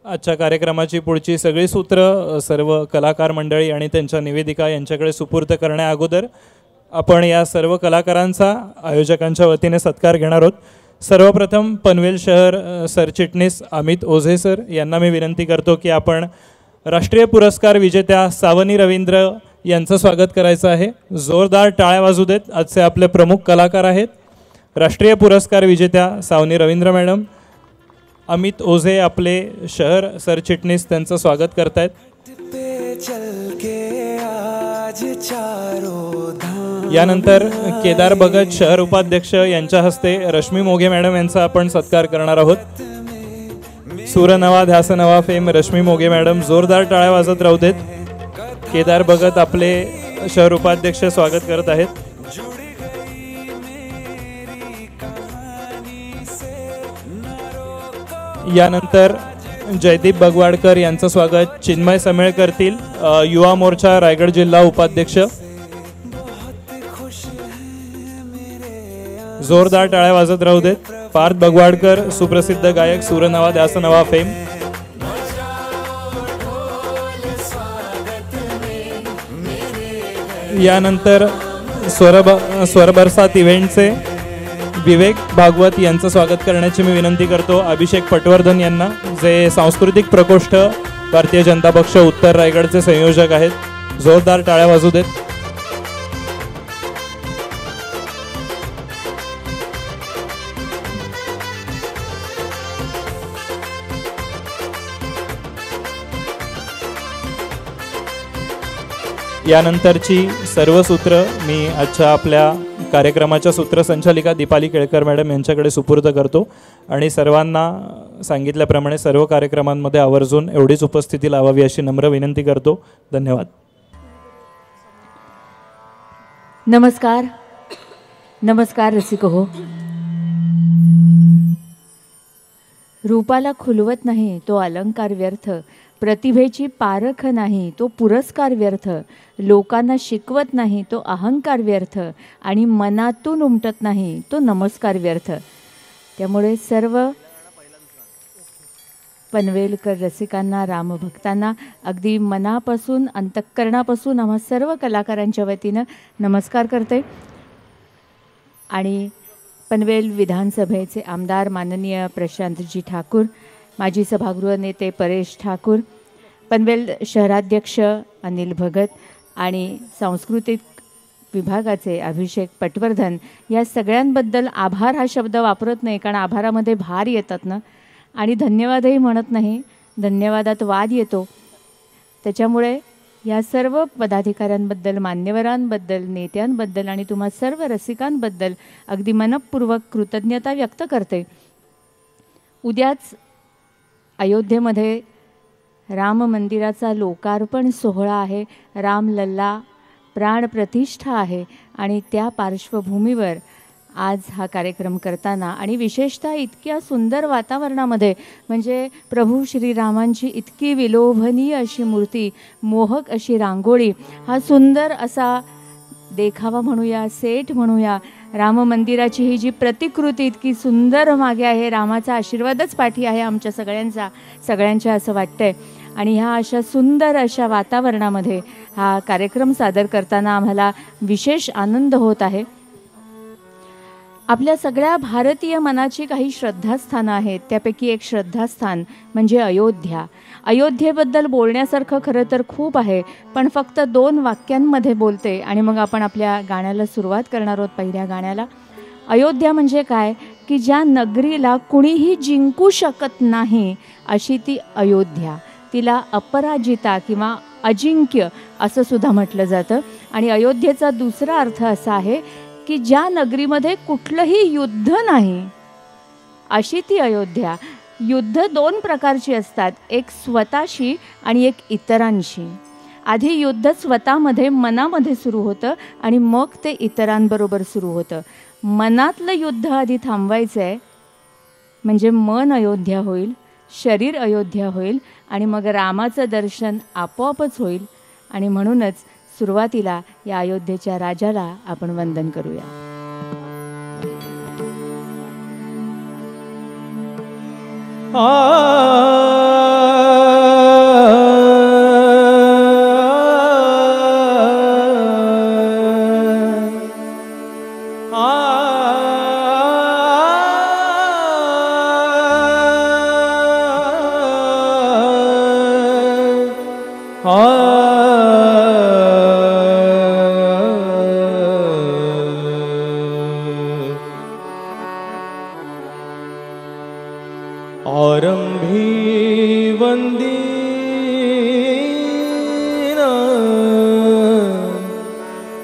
आजच्या कार्यक्रमाची पुढची सगळी सूत्र सर्व कलाकार मंडळी आणि त्यांच्या निवेदिका यांच्याकडे सुपूर्द करण्या अगोदर आपण या सर्व कलाकारांचा आयोजकांच्या वतीने सत्कार घेणार आहोत। सर्वप्रथम पनवेल शहर सरचिटणीस अमित ओझे सर यांना मी विनंती करतो की आपण राष्ट्रीय पुरस्कार विजेत्या सावनी रवींद्र यांचं स्वागत करायचं आहे। जोरदार टाळ्या वाजू देत। आजचे आपले प्रमुख कलाकार आहेत राष्ट्रीय पुरस्कार विजेत्या सावनी रवींद्र मॅडम। अमित ओझे आपले शहर सरचिटणीस त्यांचं स्वागत करतायत। यानंतर केदार भगत शहर उपाध्यक्ष यांच्या हस्ते रश्मी मोघे मॅडम यांचा आपण सत्कार करणार आहोत। सूर नवा ध्यास नवा फेम रश्मी मोघे मॅडम जोरदार टाळ्या वाजत राहू देत। केदार भगत आपले शहर उपाध्यक्ष स्वागत करत आहेत। यानंतर जयदीप बगवाडकर यांचं स्वागत चिन्मय समेळ करतील युवा मोर्चा रायगड जिल्हा उपाध्यक्ष। जोरदार टाळ्या वाजत राहू देत। पार्थ बगवाडकर सुप्रसिद्ध गायक सूर नवा ध्यास नवा फेम। यानंतर स्वरबरसात इव्हेंटचे विवेक भागवत यांचं स्वागत करण्याची मी विनंती करतो अभिषेक पटवर्धन यांना, जे सांस्कृतिक प्रकोष्ठ भारतीय जनता पक्ष उत्तर रायगडचे संयोजक आहेत। जोरदार टाळ्या वाजू देत। यानंतरची सर्व सूत्र मी आजच्या आपल्या कार्यक्रमाच्या सूत्रसंचालिका दीपाली केळकर मॅडम यांच्याकडे सुपूर्द करतो आणि सर्वांना सांगितल्याप्रमाणे सर्व कार्यक्रमांमध्ये आवर्जून एवढीच उपस्थिती लावावी अशी नम्र विनंती करतो। धन्यवाद। नमस्कार नमस्कार रसिक हो। रूपाला खुलवत नाही तो अलंकार व्यर्थ, प्रतिभेची पारख नाही तो पुरस्कार व्यर्थ, लोकांना शिकवत नाही तो अहंकार व्यर्थ आणि मनातून उमटत नाही तो नमस्कार व्यर्थ। त्यामुळे सर्व पनवेलकर रसिकांना रामभक्तांना अगदी मनापासून अंतःकरणापासून आम्हा सर्व कलाकारांच्या वतीनं नमस्कार करते। आणि पनवेल विधानसभेचे आमदार माननीय प्रशांतजी ठाकूर, माजी सभागृह नेते परेश ठाकूर, पनवेल शहराध्यक्ष अनिल भगत आणि सांस्कृतिक विभागाचे अभिषेक पटवर्धन, या सगळ्यांबद्दल आभार हा शब्द वापरत नाही कारण आभारामध्ये भार येतात ना, आणि धन्यवादही म्हणत नाही, धन्यवादात वाद येतो। त्याच्यामुळे या सर्व पदाधिकाऱ्यांबद्दल, मान्यवरांबद्दल, नेत्यांबद्दल आणि तुम्हा सर्व रसिकांबद्दल अगदी मनपूर्वक कृतज्ञता व्यक्त करते। उद्याच अयोध्येमध्ये राम मंदिराचा लोकार्पण सोहळा आहे, रामलल्ला प्राण प्रतिष्ठा आहे आणि त्या पार्श्वभूमीवर आज हा कार्यक्रम करताना आणि विशेषतः इतक्या सुंदर वातावरणामध्ये, म्हणजे प्रभू श्रीरामांची इतकी विलोभनीय अशी मूर्ती, मोहक अशी रांगोळी, हा सुंदर असा देखावा म्हणूया, सेट म्हणूया, राम मंदिराची ही जी प्रतिकृती इतकी सुंदर मागे आहे, रामाचा आशीर्वादच पाठी आहे आमच्या सगळ्यांच्या असं वाटतंय। आणि ह्या अशा सुंदर अशा वातावरणामध्ये हा कार्यक्रम सादर करताना आम्हाला विशेष आनंद होत आहे। आपल्या सगळ्या भारतीय मनाची काही श्रद्धास्थानं आहेत, त्यापैकी एक श्रद्धास्थान म्हणजे अयोध्या। अयोध्येबद्दल बोलण्यासारखं खरं तर खूप आहे, पण फक्त 2 वाक्यांमध्ये बोलते आणि मग आपण आपल्या गाण्याला सुरुवात करणार आहोत। पहिल्या गाण्याला अयोध्या म्हणजे काय की ज्या नगरीला कुणीही जिंकू शकत नाही अशी ती अयोध्या, तिला अपराजिता किंवा अजिंक्य असं सुद्धा म्हटलं जातं। आणि अयोध्येचा दुसरा अर्थ असा आहे की ज्या नगरीमध्ये कुठलंही युद्ध नाही अशी ती अयोध्या। युद्ध 2 प्रकारची असतात, एक स्वतःशी आणि एक इतरांशी। आधी युद्ध स्वतःमध्ये मनामध्ये सुरू होतं आणि मग ते इतरांबरोबर सुरू होतं। मनातलं युद्ध आधी थांबवायचं आहे, म्हणजे मन अयोध्या होईल, शरीर अयोध्या होईल आणि मग रामाचं दर्शन आपोआपच होईल। आणि म्हणूनच सुरुवातीला या अयोध्येच्या राजाला आपण वंदन करूया। आ आरंभी वंदीन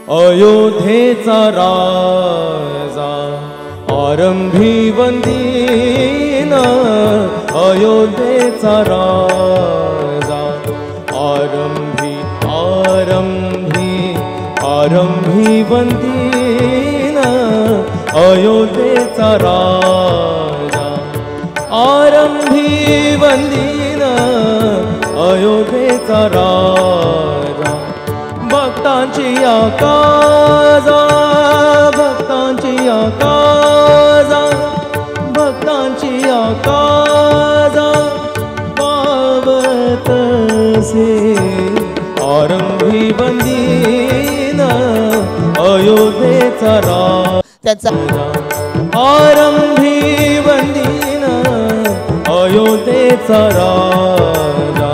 अयोध्येचा राजा, आरंभी वंदीन अयोध्येचा राजा, आरंभी आरंभी आरंभी वंदीन अयोध्येचा राजा, आरंभी वंदीन अयोध्येचा राजा, भक्तांची आकाजा, भक्तांची आकाजा, भक्तांची आकाजा पावतसे, आरंभी वंदीन अयोध्येचा राजा, आरंभी वंदीन अयोध्येचा राजा.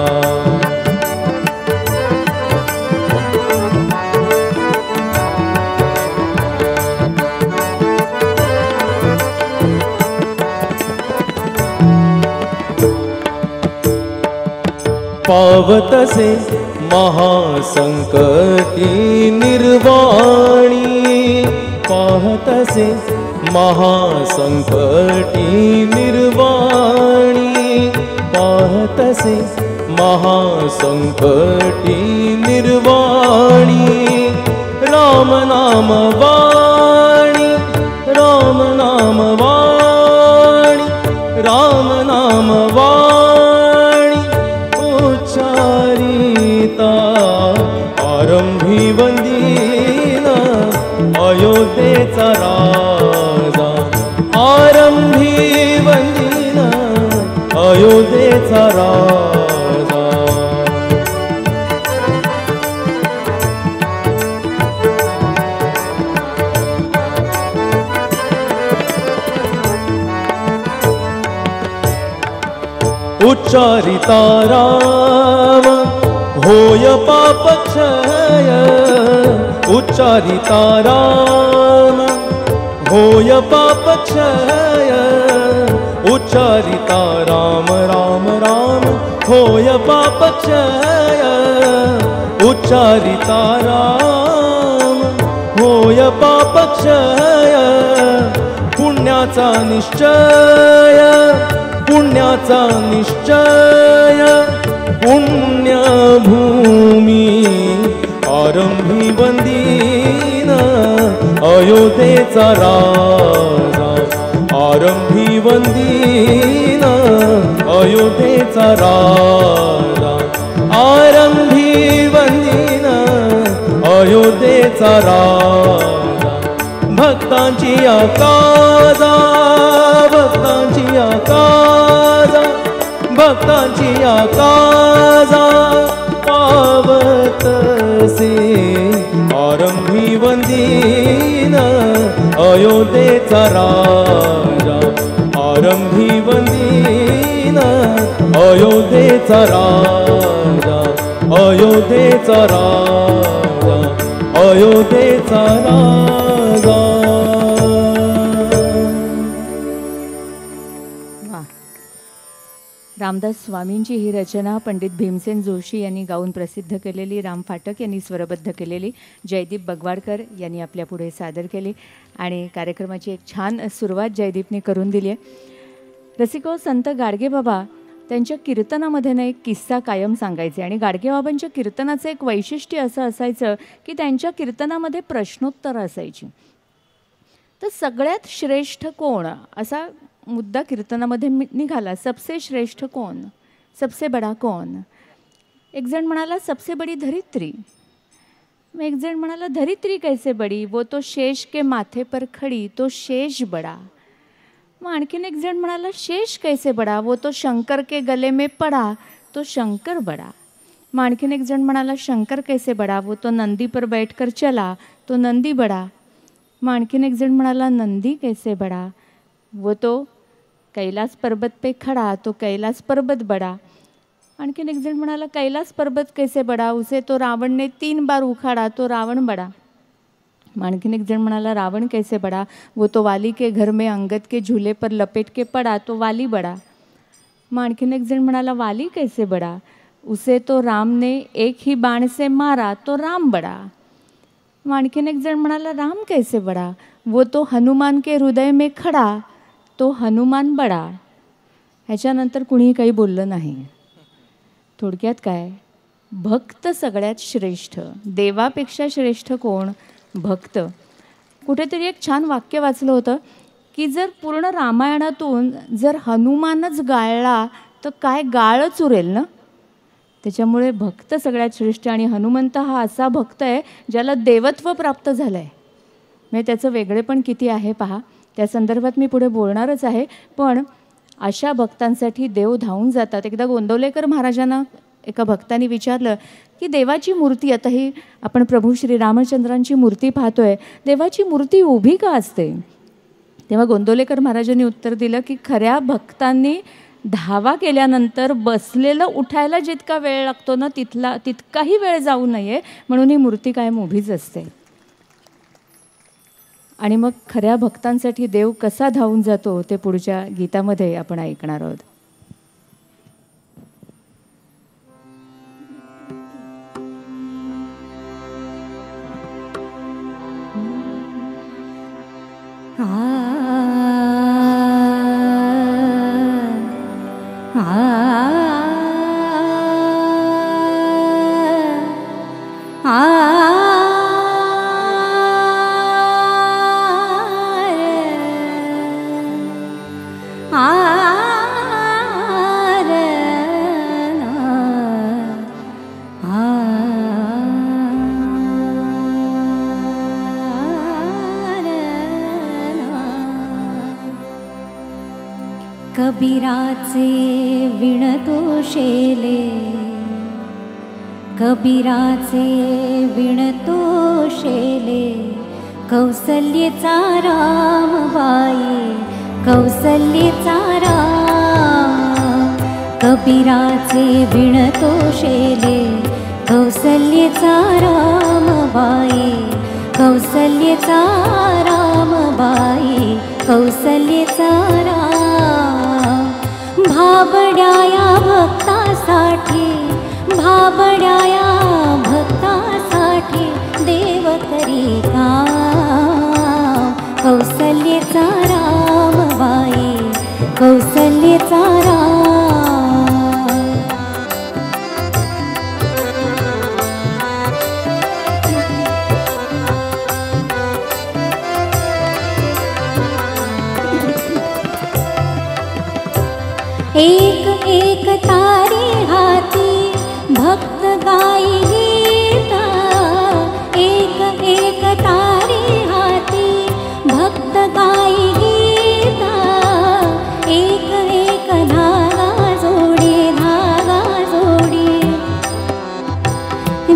पावतसे महासंकटी निर्वाणी, पाहतसे महासंकटी निर्वाणी, पाहतसे महासंकटी निर्वाणी, राम नाम वाणी, राम नाम वाणी, राम नाम वाणी उच्चारिता, आरंभी वंदीन अयोध्येचा राजा, आरंभी वंदीन अयोध्येचा राजा. उच्चारिता राम होय पापक्षय, उच्चारिता राम होय पापक्षय, उच्चारिता राम राम राम होय पापक्षय, उच्चारिता राम होय पापक्षय, पुण्याचा निश्चय, पुण्याचा निश्चय, पुण्यभूमी, आरंभी वंदीन अयोध्येचा राजा, आरंभी वंदीन अयोध्येचा राजा, आरंभी वंदीन अयोध्येचा राजा, भक्तांची आकाजा, भक्तांची आकाजा, भक्तांची आकाजा पावतसे, आरंभी वंदीन अयोध्येचा राजा, आरंभी वंदीन अयोध्येचा राजा, अयोध्येचा राजा, अयोध्येचा राजा. रामदास स्वामींची ही रचना पंडित भीमसेन जोशी यांनी गाऊन प्रसिद्ध केलेली, राम फाटक यांनी स्वरबद्ध केलेली, जयदीप बगवाडकर यांनी आपल्यापुढे सादर केली आणि कार्यक्रमाची एक छान सुरुवात जयदीपने करून दिली आहे. रसिको, संत गाडगेबाबा त्यांच्या कीर्तनामध्ये ना एक किस्सा कायम सांगायचे आणि गाडगेबाबांच्या कीर्तनाचं एक वैशिष्ट्य असं असायचं की त्यांच्या कीर्तनामध्ये प्रश्नोत्तर असायची. तर सगळ्यात श्रेष्ठ कोण असा मुद्दा कीर्तनामध्ये निघाला. सबसे श्रेष्ठ कौन, सबसे बड़ा कौन. एक जण म्हणाला सबसे बड़ी धरित्री. मग एक जण म्हणाला धरित्री कैसे बड़ी, वो तो शेष के माथे पर खड़ी, तो शेष बड़ा. मग आणखीन एक जण म्हणाला शेष कैसे बड़ा, वो तो शंकर के गले में पड़ा, तो शंकर बड़ा. मग आणखीन एक जण म्हणाला शंकर कैसे बड़ा, वो तो नंदी पर बैठकर चला, तो नंदी बड़ा. मग आणखीन एक जण म्हणाला नंदी कैसे बड़ा, वो तो कैलाश पर्वत पे खड़ा, तो कैलाश पर्वत बड़ा. आणखीन एक जण म्हणाला, कैलास पर्वत कैसे बडा, उसे तो रावण ने 3 बार उखाड़ा तो रावण बडा. आणखीन एक जण म्हणाला, रावण कैसे बडा, वो तो वाली के घर में अंगद के झूले पर लपेट के पड़ा तो वाली बडा. मग आणखीन एक जण म्हणाला, वाली कैसे बडा, उसे तो राम ने एक ही बाण से मारा तो राम बडा. मग आणखीन एक जण म्हणाला, राम कैसे बडा, वो तो हनुमान के हृदय में खडा तो हनुमान बडा. ह्याच्यानंतर कुणीही काही बोललं नाही. थोडक्यात काय, भक्त सगळ्यात श्रेष्ठ. देवापेक्षा श्रेष्ठ कोण? भक्त. कुठेतरी एक छान वाक्य वाचलं होतं की जर पूर्ण रामायणातून जर हनुमानच गाळला तर काय गाळच उरेल ना. त्याच्यामुळे भक्त सगळ्यात श्रेष्ठ. आणि हनुमंत हा असा भक्त आहे ज्याला देवत्व प्राप्त झालं आहे. म्हणजे त्याचं वेगळेपण किती आहे पहा. त्या संदर्भात मी पुढे बोलणारच आहे. पण अशा भक्तांसाठी देव धावून जातात. एकदा गोंदवलेकर महाराजांना एका भक्ताने विचारलं की देवाची मूर्ती, आता ही आपण प्रभू श्री रामचंद्रांची मूर्ती पाहतोय, देवाची मूर्ती उभी का असते? तेव्हा गोंदवलेकर महाराजांनी उत्तर दिलं की खऱ्या भक्तांनी धावा केल्यानंतर बसलेलं उठायला जितका वेळ लागतो ना तितकाही वेळ जाऊ नये म्हणून ही मूर्ती कायम उभीच असते. आणि मग खऱ्या भक्तांसाठी देव कसा धावून जातो ते पुढच्या गीतामध्ये आपण ऐकणार आहोत. कबीराचे विणतो शेले, कबीराचे विणतो शेले, कौसल्येचा राम बाई, कौसल्येचा राम. कबीराचे विणतो शेले, कौसल्येचा राम बाई, कौसल्येचा राम बाई, कौसल्येचा राम. भाबड्या भक्तासाठी, भाबड्या भक्तासाठी देव करी काम. कौसल्येचा राम बाई, कौसल्येचा राम. एक एक तारी हाती भक्त गाई गीता, एक एक तारी हाती भक्त गाई गीता. एक एक धागा जोडी, धागा जोडी,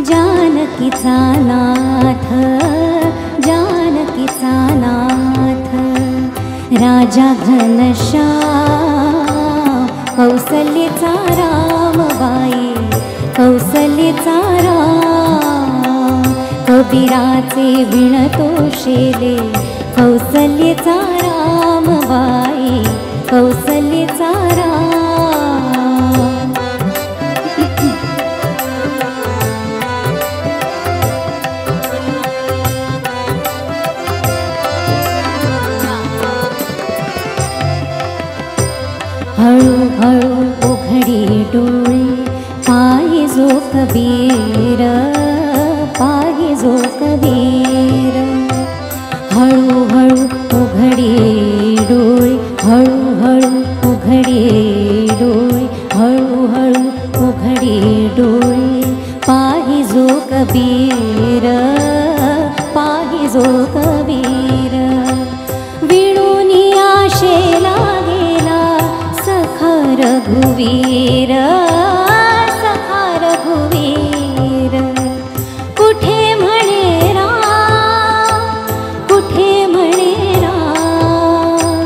जानकीचा नाथ, जानकीचा नाथ. राजा घनश्याम, कौसल्येचा राम बाई, कौसल्येचा राम. कबीराचे विणतो शेले, कौसल्येचा राम बाई, कौसल्येचा राम. हळूहळू उघडी डोळे, पाहिजो कबीर, पाहिजो कबीर. हळूहळू उघडी डोळे, हळूहळू उघडी डोळे, हळूहळू उघडी डोळे, पाहिजो कबीर, पाहिजो कबीर. विणूनी आशेला गेला सखा रघुवीर, सखा रघुवीर. कुठे म्हणे राम, कुठे म्हणे राम,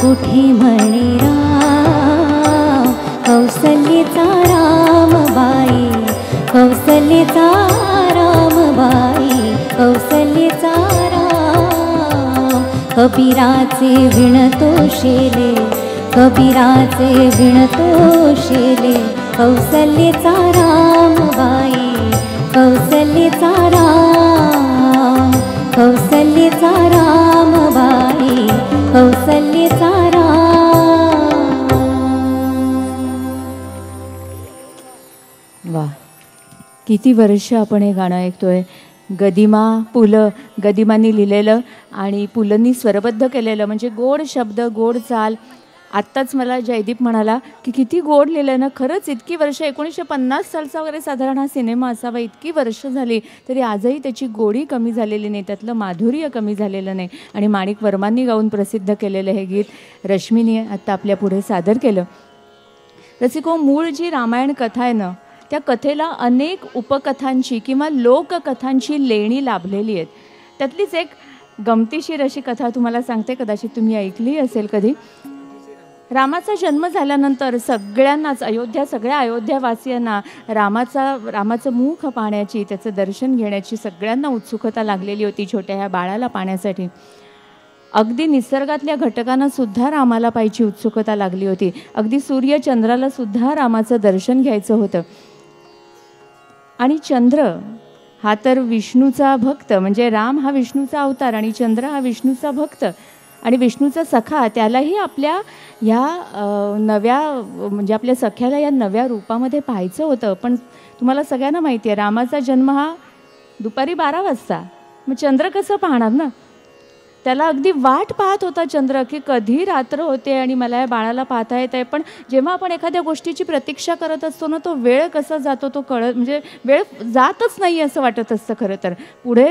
कुठे म्हणे राम. कौसल्य कौसल्येचा रामबाई कौसल्येचा रामबाई कौसल्येचा राम कबीराचे विणतो शेले कबीराचे विणतो शेले कौसल्येचा रामबाई कौसल्येचा राम कौसल्येचा रामबाई कौसल्येचा राम. वा, किती वर्ष आपण हे गाणं ऐकतोय. गदिमा गदिमांनी लिहिलेलं आणि पुलंनी स्वरबद्ध केलेलं, म्हणजे गोड शब्द गोड चाल. आत्ताच मला जयदीप म्हणाला की किती गोड लिहिलं ना. खरंच इतकी वर्ष, 1950 सालचा वगैरे साधारण हा सिनेमा असावा, इतकी वर्ष झाली तरी आजही त्याची गोडी कमी झालेली नाही, त्यातलं माधुर्य कमी झालेलं नाही. आणि माणिक वर्मांनी गाऊन प्रसिद्ध केलेलं हे गीत रश्मीने आत्ता आपल्या पुढे सादर केलं. रसिको, मूळ जी रामायण कथा आहे ना, त्या कथेला अनेक उपकथांची किंवा लोककथांची लेणी लाभलेली आहेत. त्यातलीच एक गमतीशीर अशी कथा तुम्हाला सांगते, कदाचित तुम्ही ऐकली असेल कधी. रामाचा जन्म झाल्यानंतर सगळ्यांनाच सगळ्या अयोध्यावासियांना रामाचं मुख पाहण्याची, त्याचं दर्शन घेण्याची सगळ्यांना उत्सुकता लागलेली होती छोट्या ह्या बाळाला पाहण्यासाठी. अगदी निसर्गातल्या घटकांना सुद्धा रामाला पाहायची उत्सुकता लागली होती. अगदी सूर्य चंद्राला सुद्धा रामाचं दर्शन घ्यायचं होतं. आणि चंद्र हा तर विष्णूचा भक्त, म्हणजे राम हा विष्णूचा अवतार आणि चंद्र हा विष्णूचा भक्त आणि विष्णूचा सखा. त्यालाही आपल्या ह्या नव्या, म्हणजे आपल्या सख्याला या नव्या रूपामध्ये पाहायचं होतं. पण तुम्हाला सगळ्यांना माहिती आहे, रामाचा जन्म हा दुपारी 12 वाजता. मग चंद्र कसं पाहणार ना. त्याला अगदी वाट पाहत होता चंद्र की कधी रात्र होते आणि मला या बाळाला पाहता येत आहे. पण जेव्हा आपण एखाद्या गोष्टीची प्रतीक्षा करत असतो ना, तो वेळ कसा जातो तो म्हणजे वेळ जातच नाही असं वाटत असतं. खरं तर पुढे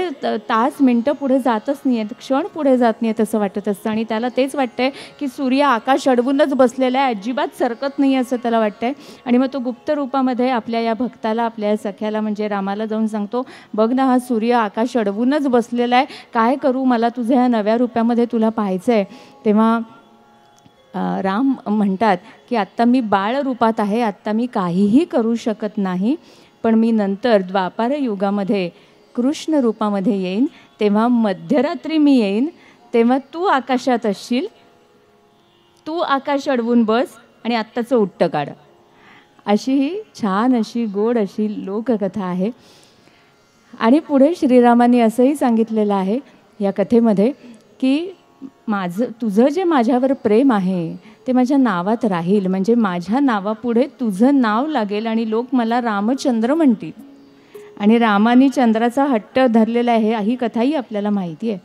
तास मिनटं पुढे जातच नाही आहेत, क्षण पुढे जात नाही आहेत असं वाटत असतं. आणि त्याला तेच वाटतंय की सूर्य आकाश अडवूनच बसलेला आहे, अजिबात सरकत नाही असं त्याला वाटतंय. आणि मग तो गुप्त रूपामध्ये आपल्या या भक्ताला, आपल्या या सख्याला म्हणजे रामाला जाऊन सांगतो, बघ ना, हा सूर्य आकाश अडवूनच बसलेला आहे, काय करू, मला तुझ्या ह्या नव्या रूपामध्ये तुला पाहायचं आहे. तेव्हा राम म्हणतात की आत्ता मी बाळ रूपात आहे, आत्ता मी काहीही करू शकत नाही, पण मी नंतर द्वापार युगामध्ये कृष्ण रूपामध्ये येईन, तेव्हा मध्यरात्री मी येईन, तेव्हा तू आकाशात असशील, तू आकाश अडवून बस आणि आत्ताचं उट्टं काढ. अशी ही छान अशी गोड अशी लोककथा आहे. आणि पुढे श्रीरामांनी असंही सांगितलेलं आहे या कथेमध्ये की तुझं जे माझ्यावर प्रेम आहे ते माझ्या नावात राहील, म्हणजे माझ्या नावापुढे तुझं नाव लागेल आणि लोक मला रामचंद्र म्हणतील. आणि रामाने चंद्राचा हट्ट धरलेला आहे, ही कथाही आपल्याला माहिती आहे.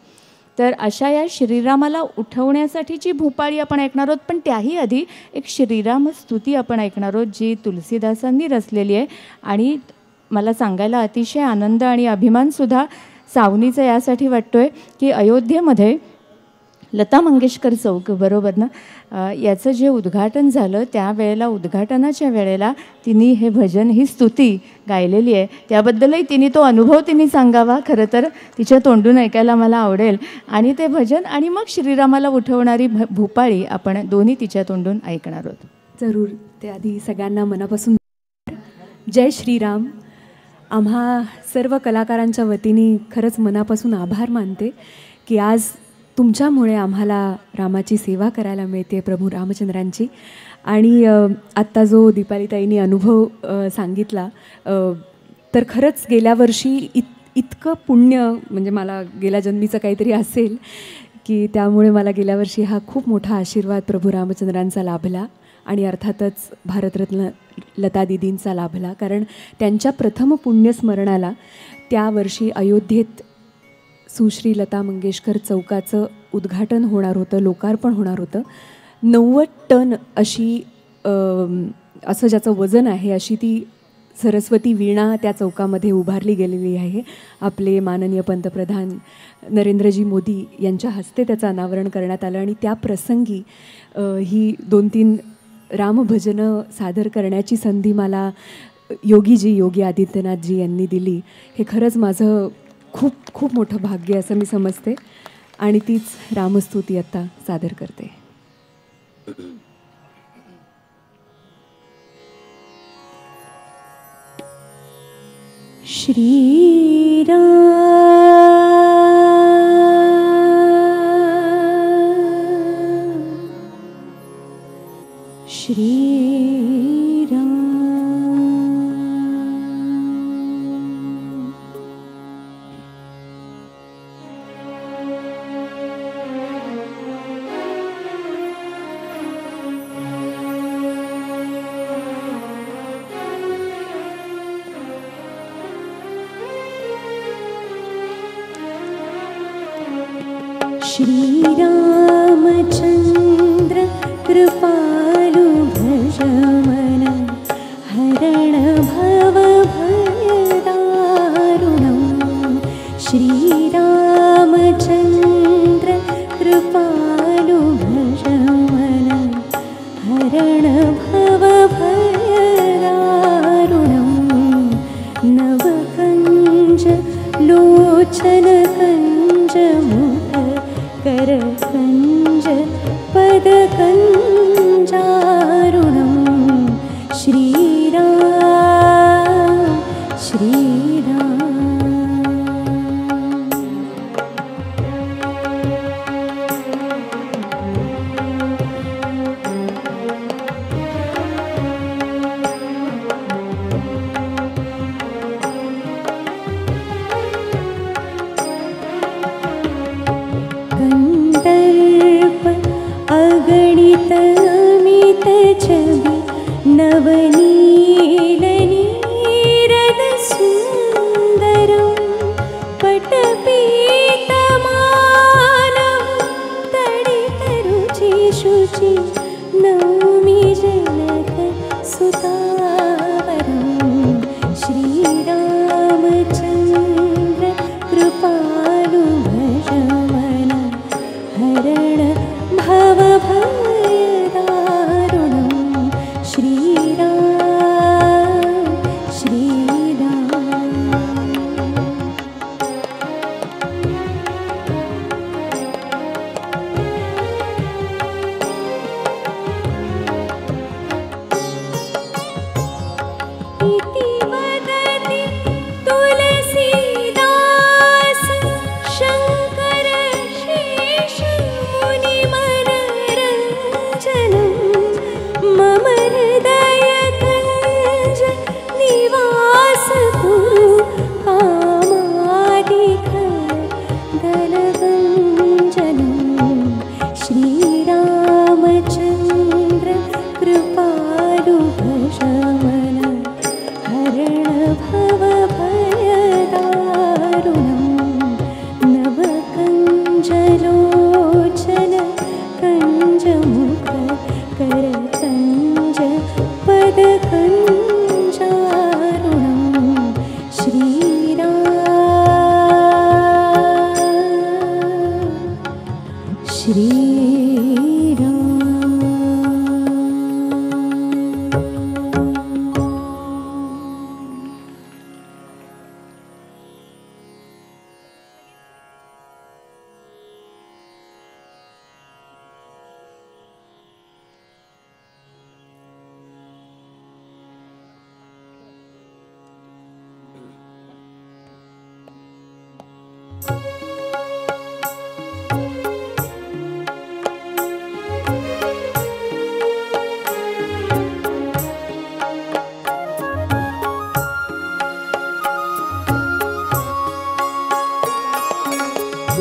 तर अशा या श्रीरामाला उठवण्यासाठीची भूपाळी आपण ऐकणार आहोत. पण त्याही आधी एक श्रीराम स्तुती आपण ऐकणार आहोत जी तुलसीदासांनी रचलेली आहे. आणि मला सांगायला अतिशय आनंद आणि अभिमानसुद्धा सावनीचं यासाठी वाटतोय की अयोध्येमध्ये लता मंगेशकर चौक, बरोबर ना, याचं जे उद्घाटन झालं त्यावेळेला, उद्घाटनाच्या वेळेला तिने हे भजन, ही स्तुती गायलेली आहे. त्याबद्दलही तिने तो अनुभव तिने सांगावा, खरं तर तिच्या तोंडून ऐकायला मला आवडेल. आणि ते भजन आणि मग श्रीरामाला उठवणारी भूपाळी आपण दोन्ही तिच्या तोंडून ऐकणार आहोत. जरूर. ते आधी सगळ्यांना मनापासून जय श्रीराम. आम्हा सर्व कलाकारांच्या वतीने खरंच मनापासून आभार मानते की आज तुमच्यामुळे आम्हाला रामाची सेवा करायला मिळते, प्रभू रामचंद्रांची. आणि आत्ता जो दीपालीताईंनी अनुभव सांगितला, तर खरंच गेल्या वर्षी इतकं पुण्य, म्हणजे मला गेल्या जन्मीचं काहीतरी असेल की त्यामुळे मला गेल्या वर्षी हा खूप मोठा आशीर्वाद प्रभू रामचंद्रांचा लाभला. आणि अर्थातच भारतरत्न लता दीदींचा लाभला, कारण त्यांच्या प्रथम पुण्यस्मरणाला त्या वर्षी अयोध्येत सुश्री लता मंगेशकर चौकाचं उद्घाटन होणार होतं, लोकार्पण होणार होतं. 90 टन अशी असं ज्याचं वजन आहे अशी ती सरस्वती वीणा त्या चौकामध्ये उभारली गेलेली आहे. आपले माननीय पंतप्रधान नरेंद्रजी मोदी यांच्या हस्ते त्याचं अनावरण करण्यात आलं. आणि त्या प्रसंगी ही 2-3 रामभजनं सादर करण्याची संधी मला योगी आदित्यनाथजी यांनी दिली. हे खरंच माझं खूप खूप मोठं भाग्य असं मी समजते. आणि तीच रामस्तुती आता सादर करते. श्रीरामचन्द्र कृपालु भज मन हरण भव भयदारुणं श्रीरामचन्द्र कृपालु भज मन हरण भव भयदारुणं नवकञ्ज लोचन कञ्ज मुख करकञ्ज पदकञ्जारुणं श्रीराम श्रीराम कन्दर्प अगणित अमित छवि नवनीलनीरद सुन्दरं पटपीतमानं तडितरुचि शुचि नौमि जनक सुतावरं श्रीरामचन्द्र कृपालु भज मन हरण भव भयदारुणं श्रीराम श्रीराम इति वदति तुलसीदास शङ्कर शेष मुनिमनरञ्जनं मम हृदयकञ्ज निवास कुरु कामादिकदलगञ्जनं श्रीरामचन्द्र कृपालु भज मन हरण भव भयदारुणं नवकञ्जलोचन कञ्जमुख करकञ्ज पदकञ्जारुणं श्रीराम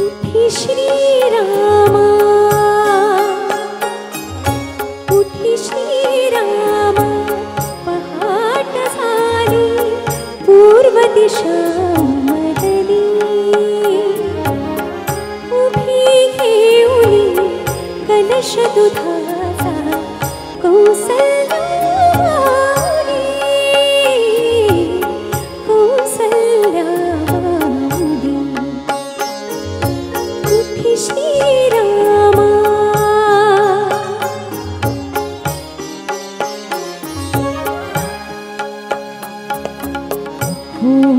उठी श्रीरामा उठी श्रीरामा पहाट झाली पूर्व दिशा मदली उभी घेऊनी कलश दुधाचा कौसल्यावारी कौसल्यावारी उठी श्रीरामा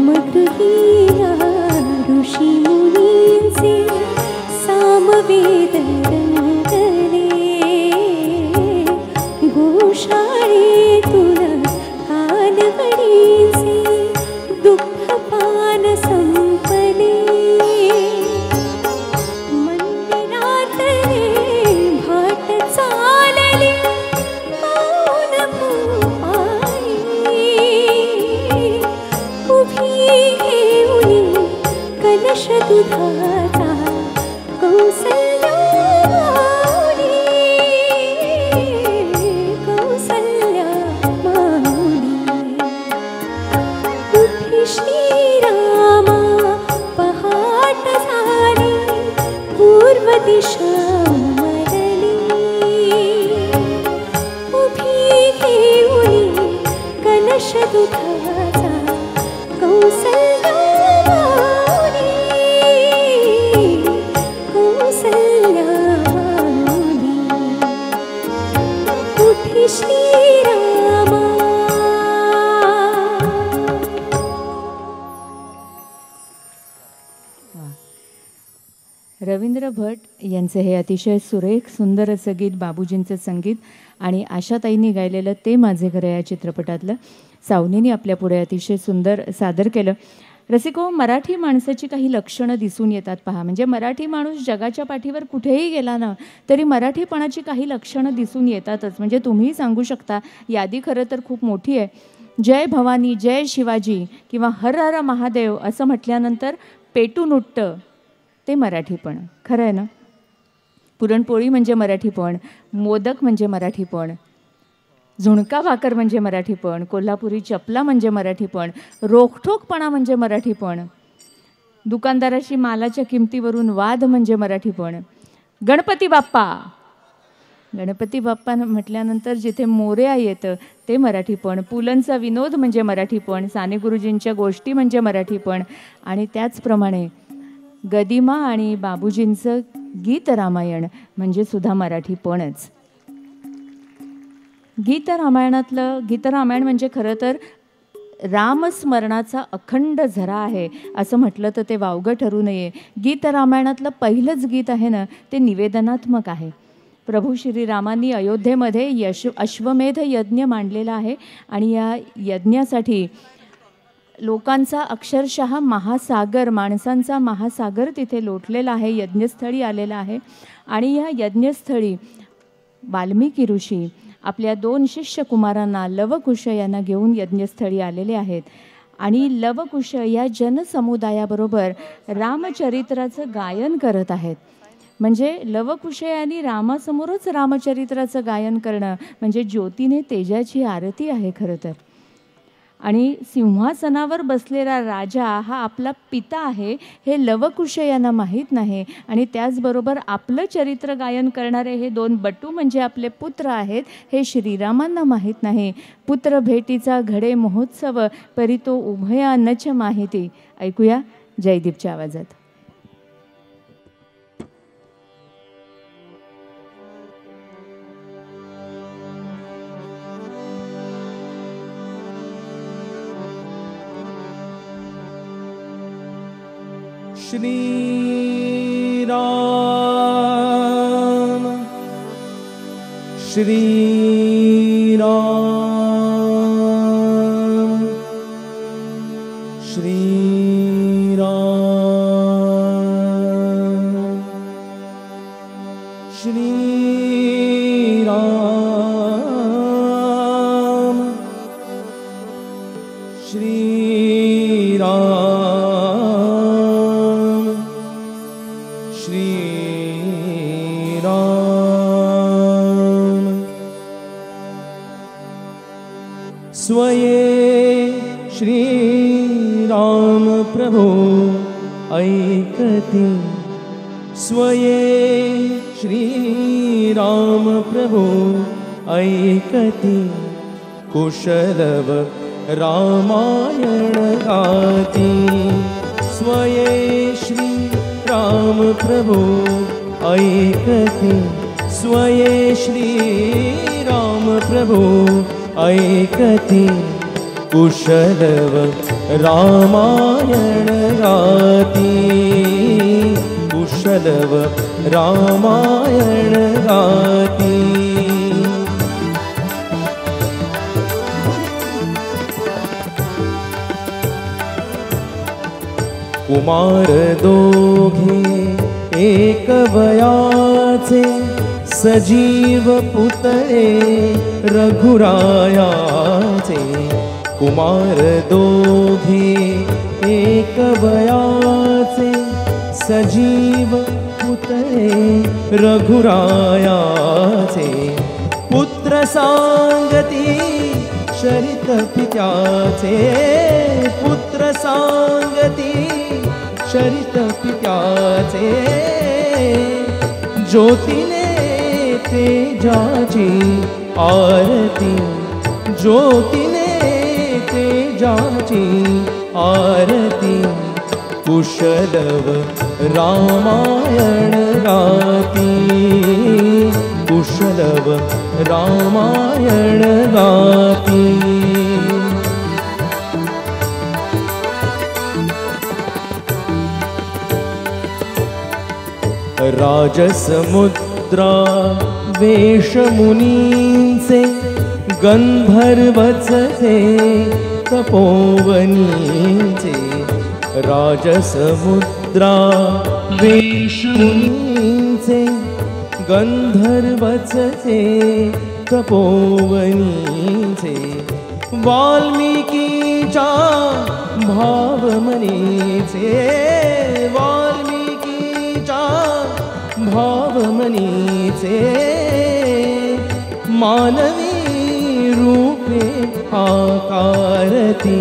होमगृहीला ऋषी मुनींचे सामवेद रंगले गोशाळेतून कालवडींचे दुःख कलश दुधाचा कौसल्या माऊली, कौसल्या माऊली. उठी श्रीरामा पहाट झाली, पूर्व दिशा उमलली. उभी घेऊनी कलश दुधाचा कौसल्या माऊली, कौसल्या माऊली. उठी श्रीरामा. रवींद्र भट यांचं हे अतिशय सुरेख सुंदर असं गीत, बाबूजींचं संगीत आणि आशाताईंनी गायलेलं ते माझे घर या चित्रपटातलं सावनीने आपल्या पुढे अतिशय सुंदर सादर केलं. रसिको, मराठी माणसाची काही लक्षणं दिसून येतात पहा. म्हणजे मराठी माणूस जगाच्या पाठीवर कुठेही गेला ना तरी मराठीपणाची काही लक्षणं दिसून येतातच. म्हणजे तुम्हीही सांगू शकता, यादी खरं तर खूप मोठी आहे. जय भवानी, जय शिवाजी किंवा हर हर महादेव असं म्हटल्यानंतर पेटून उठतं ते मराठीपण. खरं आहे ना? पुरणपोळी म्हणजे मराठीपण, मोदक म्हणजे मराठीपण, झुणका भाकर म्हणजे मराठीपण, कोल्हापुरी चपला म्हणजे मराठीपण, रोखठोकपणा म्हणजे मराठीपण, दुकानदाराशी मालाच्या किमतीवरून वाद म्हणजे मराठीपण. गणपती बाप्पा, गणपती बाप्पा म्हटल्यानंतर जिथे मोरया येतं ते मराठीपण. पुलंचा विनोद म्हणजे मराठीपण, साने गुरुजींच्या गोष्टी म्हणजे मराठीपण. आणि त्याचप्रमाणे गदिमा आणि बाबूजींचं गीत रामायण म्हणजे सुद्धा मराठीपणच. गीतरामायण म्हणजे खरं तर रामस्मरणाचा अखंड झरा आहे असं म्हटलं तर ते वावगं ठरू नये. गीतरामायणातलं पहिलंच गीत आहे ना ते निवेदनात्मक आहे. प्रभू श्रीरामांनी अयोध्येमध्ये अश्वमेध यज्ञ मांडलेला आहे आणि या यज्ञासाठी लोकांचा अक्षरशः महासागर, माणसांचा महासागर तिथे लोटलेला आहे, यज्ञस्थळी आलेला आहे. आणि या यज्ञस्थळी वाल्मिकी ऋषी आपल्या 2 शिष्य कुमारांना लवकुश यांना घेऊन यज्ञस्थळी आलेले आहेत. आणि लवकुश या जनसमुदायाबरोबर रामचरित्राचं गायन करत आहेत. म्हणजे लवकुश यांनी रामासमोरच रामचरित्राचं गायन करणं म्हणजे ज्योतीने तेजाची आरती आहे खरं तर. आणि सिंहासनावर बसलेला राजा हा आपला पिता आहे हे लवकुश यांना माहीत नाही. आणि त्याचबरोबर आपलं चरित्र गायन करणारे हे 2 बटू म्हणजे आपले पुत्र आहेत हे श्रीरामांना माहीत नाही. पुत्र भेटीचा घडे महोत्सव, परितो उभया नच माहिती. ऐकूया जयदीपच्या आवाजात. श्री राम, श्री राम, श्री राम, श्री राम, श्री राम, स्वये श्री राम प्रभो ऐकती, स्वये श्री राम प्रभो ऐकती, कुशलव रामायण गाती. स्वये श्री राम प्रभो ऐकती, स्वये श्री राम प्रभो ऐकती, कुशलव रामायण गाती, कुशलव रामायण गाती. कुमार दोघे एक वयाचे, सजीव पुतळे रघुरायाचे. कुमार दोघे एक वयाचे, सजीव पुतळे रघुरायाचे पुत्र सांगती चरित पित्याचे पुत्र सांगती चरित पित्याचे ज्योतीने तेजाची आरती ज्योतीने तेजाची आरती कुशलव रामायण गाती कुशलव रामायण गाती राजसमुद्रा वेशमुनींचे गंधर्वचे तपोवनीचे राजसमुद्रा वेशमुनींचे गंधर्वचे तपोवनीचे वाल्मिकीच्या भावमनीचे वाल्मिकीच्या भावमनीचे मानवी रूपे आकारती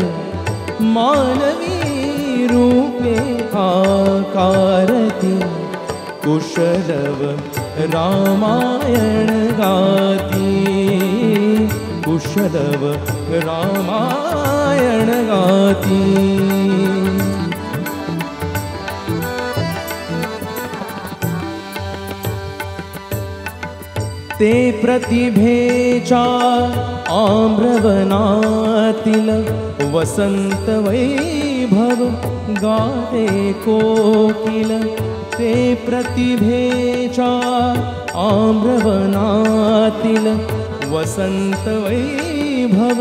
मानवी रूपे आकारती कुशलव रामायण गाती कुशलव रामायण गाती ते प्रतिभेच्या आम्रवनातील वसंत वैभव गाते कोकिल ते प्रतिभेच्या आम्रवनातील वसंत वैभव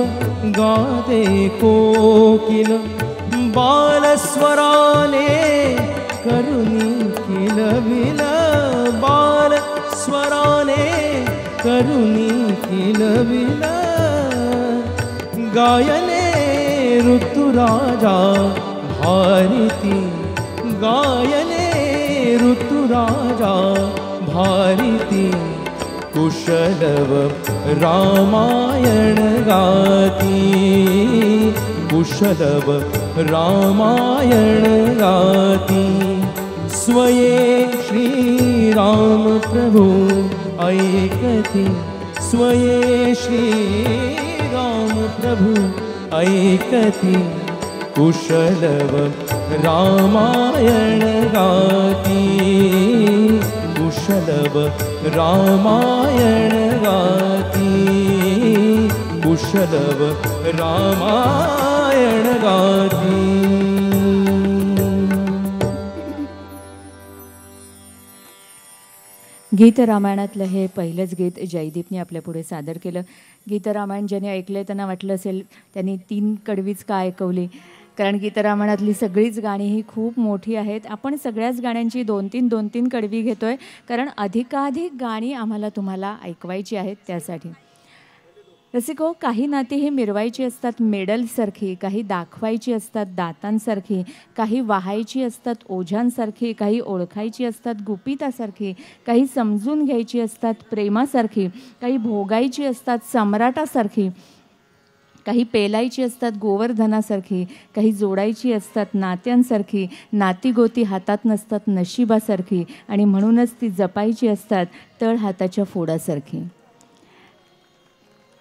गाते कोकिल बालस्वराने करुणी किलबिल बालस्वराने करुणी किलबिल गायने ऋतुराजा भारती गायने ऋतुराजा भारती कुशलव रामायण गाती कुशलव रामायण गाती स्वये श्रीराम प्रभु ऐकती स्वये श्रीराम प्रभु ऐकती कुशलव रामायण गाती कुशलव रामायण गाती कुशलव रामायण गाती गीत रामायणातलं हे पहिलंच गीत जयदीपने आपल्यापुढे सादर केलं. गीत रामायण ज्याने ऐकलं त्यांना वाटलं असेल त्यांनी 3 कडवीच का ऐकवली, कारण गीतरामायणातली सगळीच गाणी ही खूप मोठी आहेत. आपण सगळ्याच गाण्यांची 2-3 कडवी घेतो आहे, कारण अधिकाधिक गाणी आम्हाला तुम्हाला ऐकवायची आहेत. त्यासाठी रसिको, काही नाती ही मिरवायची असतात मेडलसारखी, काही दाखवायची असतात दातांसारखी, काही वाहायची असतात ओझ्यांसारखी, काही ओळखायची असतात गुपितासारखी, काही समजून घ्यायची असतात प्रेमासारखी, काही भोगायची असतात सम्राटासारखी, काही पेलायची असतात गोवर्धनासारखी, काही जोडायची असतात नात्यांसारखी, नातीगोती हातात नसतात नशिबासारखी, आणि म्हणूनच ती जपायची असतात तळ हाताच्या फोडासारखी.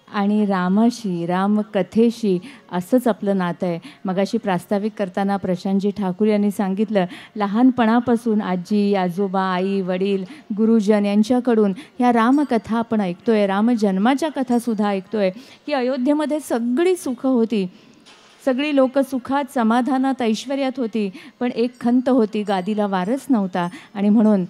आणि रामाशी रामकथेशी असंच आपलं नातं आहे. मगाशी प्रास्ताविक करताना प्रशांतजी ठाकूर यांनी सांगितलं, लहानपणापासून आजी आजोबा आई वडील गुरुजन यांच्याकडून ह्या रामकथा आपण ऐकतो आहे, रामजन्माच्या कथासुद्धा ऐकतो आहे की अयोध्येमध्ये सगळी सुखं होती, सगळी लोक सुखात समाधानात ऐश्वर्यात होती, पण एक खंत होती, गादीला वारस नव्हता. आणि म्हणून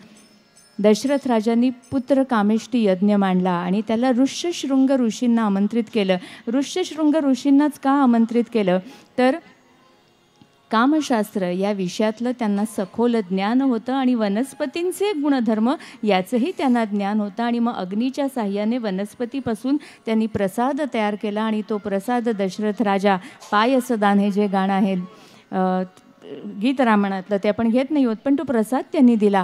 दशरथ राजांनी पुत्र कामेष्टी यज्ञ मांडला आणि त्याला ऋष्यशृंग ऋषींना आमंत्रित केलं. ऋष्यशृंग ऋषींनाच का आमंत्रित केलं तर कामशास्त्र या विषयातलं त्यांना सखोल ज्ञान होतं आणि वनस्पतींचे गुणधर्म याचंही त्यांना ज्ञान होतं. आणि मग अग्नीच्या साह्याने वनस्पतीपासून त्यांनी प्रसाद तयार केला आणि तो प्रसाद दशरथ राजा पायसदान हे जे गाणं आहे गीत रामायणातलं ते आपण घेत नाही आहोत, पण तो प्रसाद त्यांनी दिला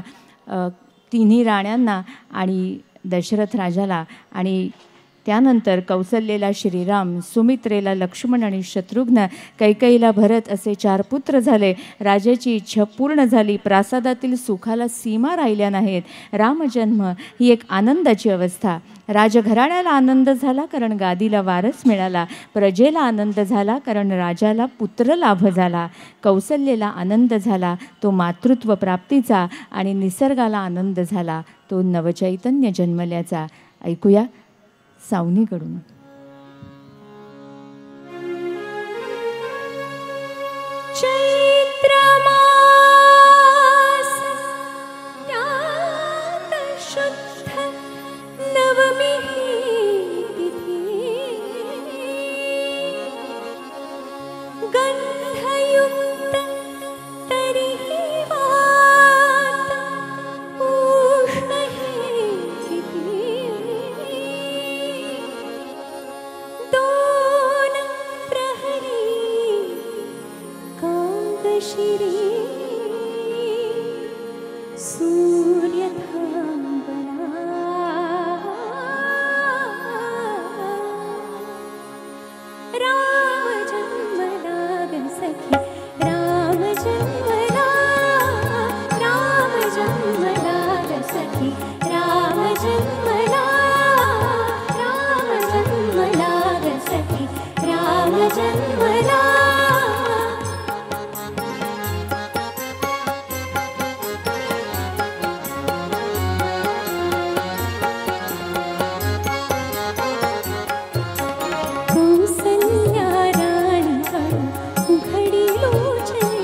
तिन्ही राण्यांना आणि दशरथ राजाला. आणि त्यानंतर कौसल्येला श्रीराम, सुमित्रेला लक्ष्मण आणि शत्रुघ्न, कैकेयीला भरत असे 4 पुत्र झाले. राजाची इच्छा पूर्ण झाली. प्रासादातील सुखाला सीमा राहिल्या नाहीत. रामजन्म ही एक आनंदाची अवस्था. राजघराण्याला आनंद झाला कारण गादीला वारस मिळाला. प्रजेला आनंद झाला कारण राजाला पुत्र लाभ झाला. कौसल्येला आनंद झाला तो मातृत्व प्राप्तीचा आणि निसर्गाला आनंद झाला तो नवचैतन्य जन्मल्याचा. ऐकूया सावनीकडून. चैत्र मास त्यात शुद्ध नवमी तिथी, गंधयुक्त तरीही वात उष्ण हे तिथी. 2 प्रहरी कागशिरी सूर्य थांबला. राम जन्मला ग सखी, राम जन्मला, राम जन्मला ग सखी, राम जन्मला, राम जन्मला ग सखी, राम जन्मला. कौसल्या राणीकडून उघडी लोचने,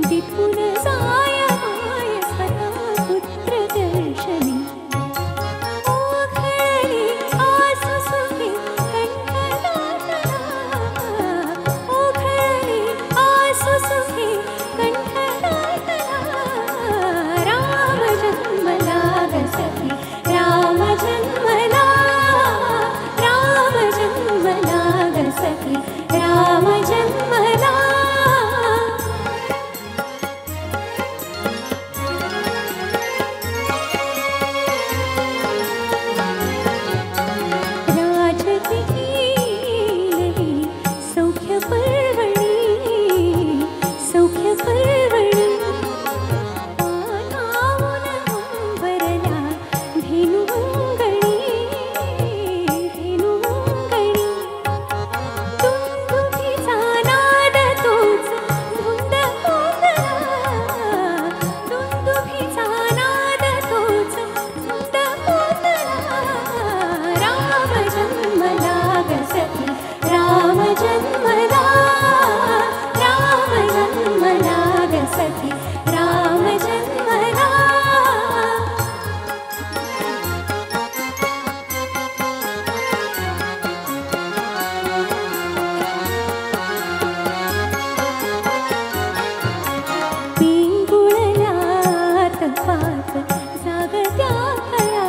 विपुल जाय माय सदा पुत्र दर्शनी. ओघळली आसु सुखे कंठनाथला, ओघळली आसु सुखे कंठनाथला. राम जन्मला ग सखी, राम जन्मला, राम जन्मला ग सखी, राम जन्मला. राजकीलही सौख्य पर्वणी, सौख्य पर्वणी. पानावून अंबरला धेनुवंगणी, धेनुवंगणी. दुंदुभीचा नाद तोच धुंद कोंदला, दुंदुभीचा नाद तोच धुंद कोंदला. राम जन्मला ग सखी, राम जन्मला, राम जन्मला ग सखी, राम जन्मला. पिंगुळल्यात पात जागत्या कळा,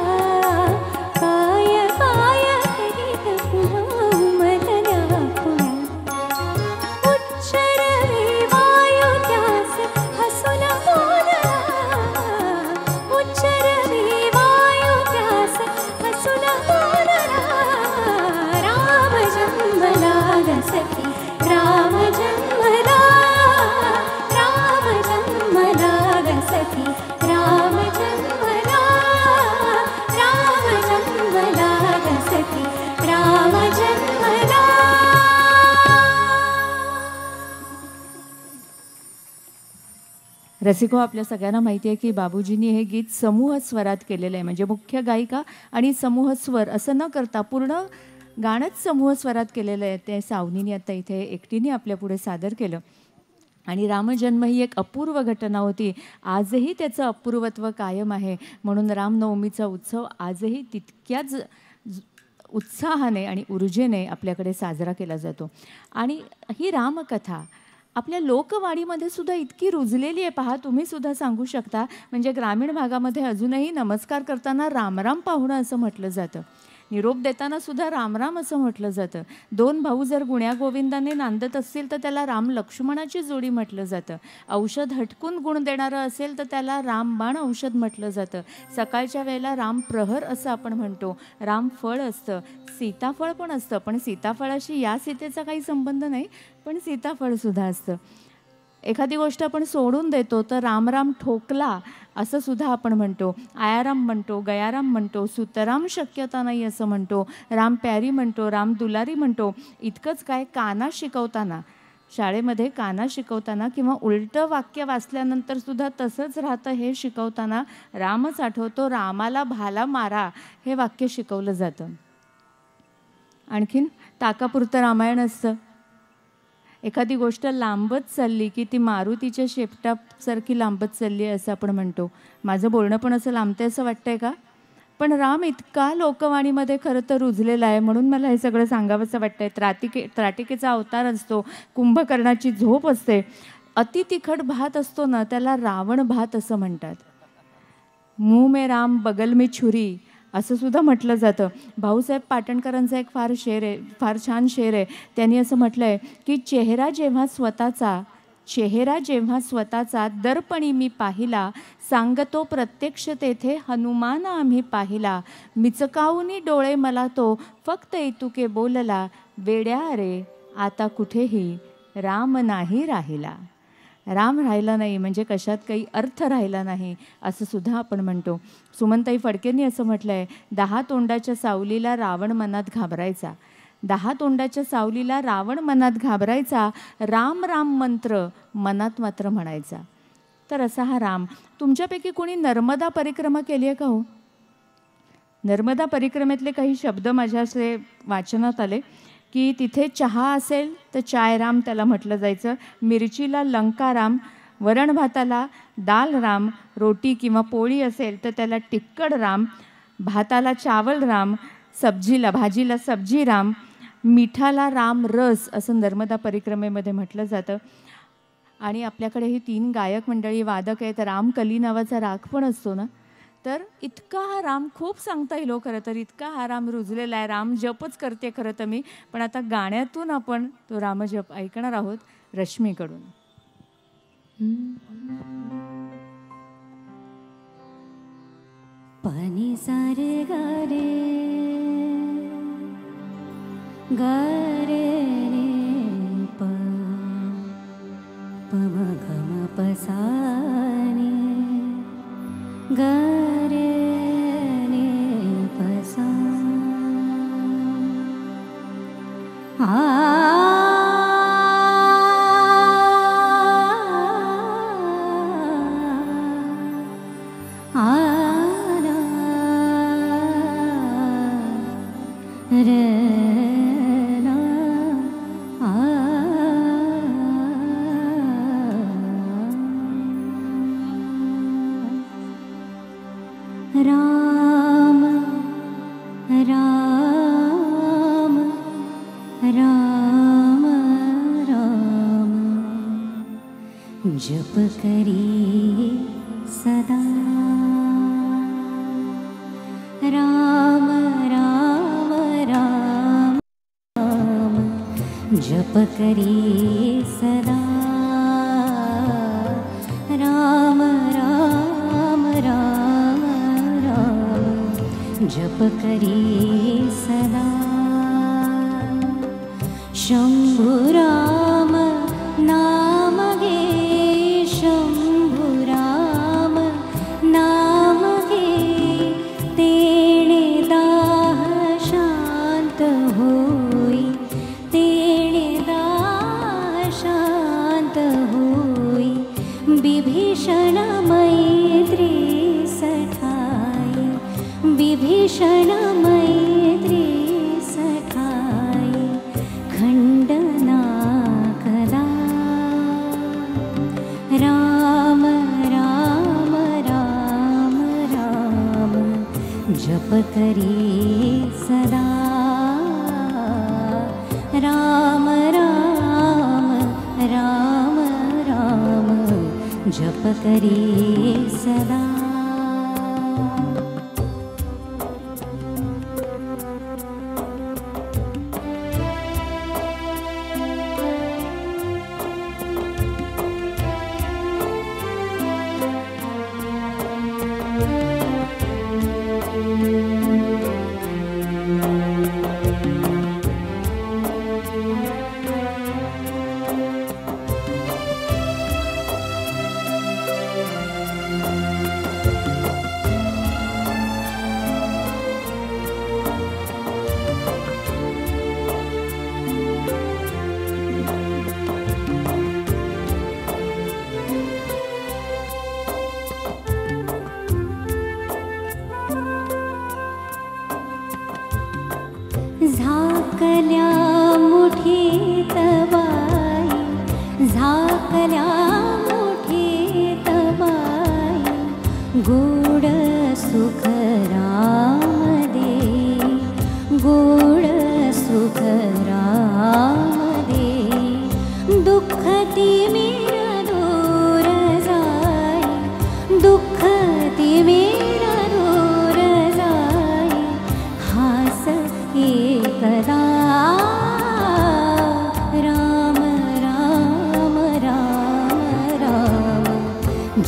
काय काय करीत पुन्हा उमलल्या पुण्या. उच्चरवे वायू त्यास हसून बोलला, उच्चरवे वायू त्यास हसून बोलला. राम जन्मला ग सखी, राम जन्मला, राम जन्मला ग सखी, राम जन्मला, राम जन्मला ग सखी, राम जन्मला. रसिको, आपल्या सगळ्यांना माहिती आहे की बाबूजींनी हे गीत समूह स्वरात केलेलं आहे. म्हणजे मुख्य गायिका आणि समूह स्वर असं न करता पूर्ण गाणंच समूह स्वरात केलेलं आहे. ते सावनीने आता इथे एकटीने आपल्यापुढे सादर केलं. आणि रामजन्म ही एक अपूर्व घटना होती. आजही त्याचं अपूर्वत्व कायम आहे. म्हणून रामनवमीचा उत्सव आजही तितक्याच उत्साहाने आणि ऊर्जेने आपल्याकडे साजरा केला जातो. आणि ही रामकथा आपल्या लोकवाणीमध्ये सुद्धा इतकी रुजलेली आहे. पहा, तुम्ही सुद्धा सांगू शकता. म्हणजे ग्रामीण भागामध्ये अजूनही नमस्कार करताना रामराम पाहुणं असं म्हटलं जातं. निरोप देताना सुद्धा राम राम असं म्हटलं जातं. दोन भाऊ जर गुण्यागोविंदाने नांदत असतील तर त्याला राम लक्ष्मणाची जोडी म्हटलं जातं. औषध हटकून गुण देणारं असेल तर त्याला रामबाण औषध म्हटलं जातं. सकाळच्या वेळेला राम प्रहर असं आपण म्हणतो. राम फळ असतं, सीताफळ पण असतं, पण सीताफळाशी या सीतेचा काही संबंध नाही, पण सीताफळसुद्धा असतं. एखादी गोष्ट आपण सोडून देतो तर राम राम ठोकला असं सुद्धा आपण म्हणतो. आयाराम म्हणतो, गयाराम म्हणतो, सुतराम शक्यता नाही असं म्हणतो, राम प्यारी म्हणतो, राम दुलारी म्हणतो. इतकंच काय, काना शिकवताना, शाळेमध्ये काना शिकवताना किंवा उलटं वाक्य वाचल्यानंतर सुद्धा तसंच राहतं हे शिकवताना रामच आठवतो. रामाला भाला मारा हे वाक्य शिकवलं जातं. आणखीन ताकापुरतं रामायण असतं. एखादी गोष्ट लांबत चालली की ती मारुतीच्या शेपटासारखी लांबत चालली आहे असं आपण म्हणतो. माझं बोलणं पण असं लांबतंय असं वाटतंय का? पण राम इतका लोकवाणीमध्ये खरं तर रुजलेला आहे, म्हणून मला हे सगळं सांगावंसं वाटतंय. त्राटिकेचा अवतार असतो, कुंभकर्णाची झोप असते, अति तिखट भात असतो ना त्याला रावण भात असं म्हणतात. मुँह में राम बगल में छुरी असं सुद्धा म्हटलं जातं. भाऊसाहेब पाटणकरांचा एक फार छान शेर आहे. त्यांनी असं म्हटलं आहे की चेहरा जेव्हा स्वतःचा दर्पणी मी पाहिला, सांगतो प्रत्यक्ष तेथे हनुमान आम्ही पाहिला, मिचकावूनी डोळे मला तो फक्त इतुके बोलला, वेड्या रे आता कुठेही राम नाही राहिला. राम राहिला नाही म्हणजे कशात काही अर्थ राहिला नाही असं सुद्धा आपण म्हणतो. सुमनताई फडकेंनी असं म्हटलं आहे, 10 तोंडाच्या सावलीला रावण मनात घाबरायचा, 10 तोंडाच्या सावलीला रावण मनात घाबरायचा, राम राम मंत्र मनात मात्र म्हणायचा. तर असा हा राम. तुमच्यापैकी कोणी नर्मदा परिक्रमा केली आहे का हो? नर्मदा परिक्रमेतले काही शब्द माझ्या असे वाचनात आले की तिथे चहा असेल तर चाय राम त्याला म्हटलं जायचं, मिरचीला लंका राम, वरण भाताला दाल राम, रोटी किंवा पोळी असेल तर त्याला टिक्कड राम, भाताला चावल राम, भाजीला सब्जी राम, मिठाला राम रस असं नर्मदा परिक्रमेमध्ये म्हटलं जातं. आणि आपल्याकडे ही 3 गायक मंडळी वादक आहेत. रामकली नावाचा राग पण असतो ना, तर इतका हा राम खूप सांगता येईल खरं तर. इतका हा राम रुजलेला आहे. राम जपच करते खरं तर मी, पण आता गाण्यातून आपण तो रामजप ऐकणार आहोत रश्मीकडून. पानी सारे गारे गारे रे प पम गम पसाने गारे रे पसा राम राम राम राम जप करी सदा राम राम राम राम जप करी सदा राम राम राम जप करी सदा शंभु राम नाम घे शंभु राम नाम घे तेणे दाह शांत होई तेणे दाह शांत होई विभीषण मैत्री सठाई विभीषण मैत्री सठाई खंडना कदा राम राम राम राम जप करी सदा राम राम राम राम जप करी सदा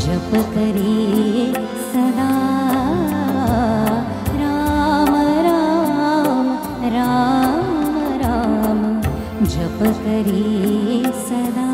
जप करे सदा राम राम राम राम जप करे सदा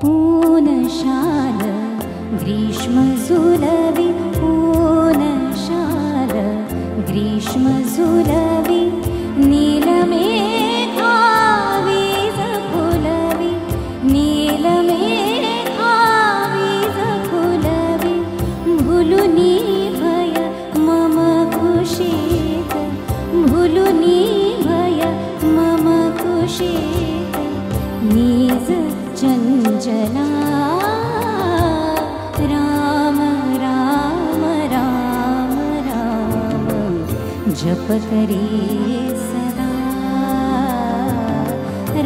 ऊनशाल ग्रीष्मजुलवि ऊनशाल ग्रीष्मजुलवि नीलमेघावीजफुलवि नीलमेघावीजफुलवि भुलुनी भय मम खुशीत भुलुनी भय मम खुशीत नीज चञ्चला राम राम राम राम जप करे सदा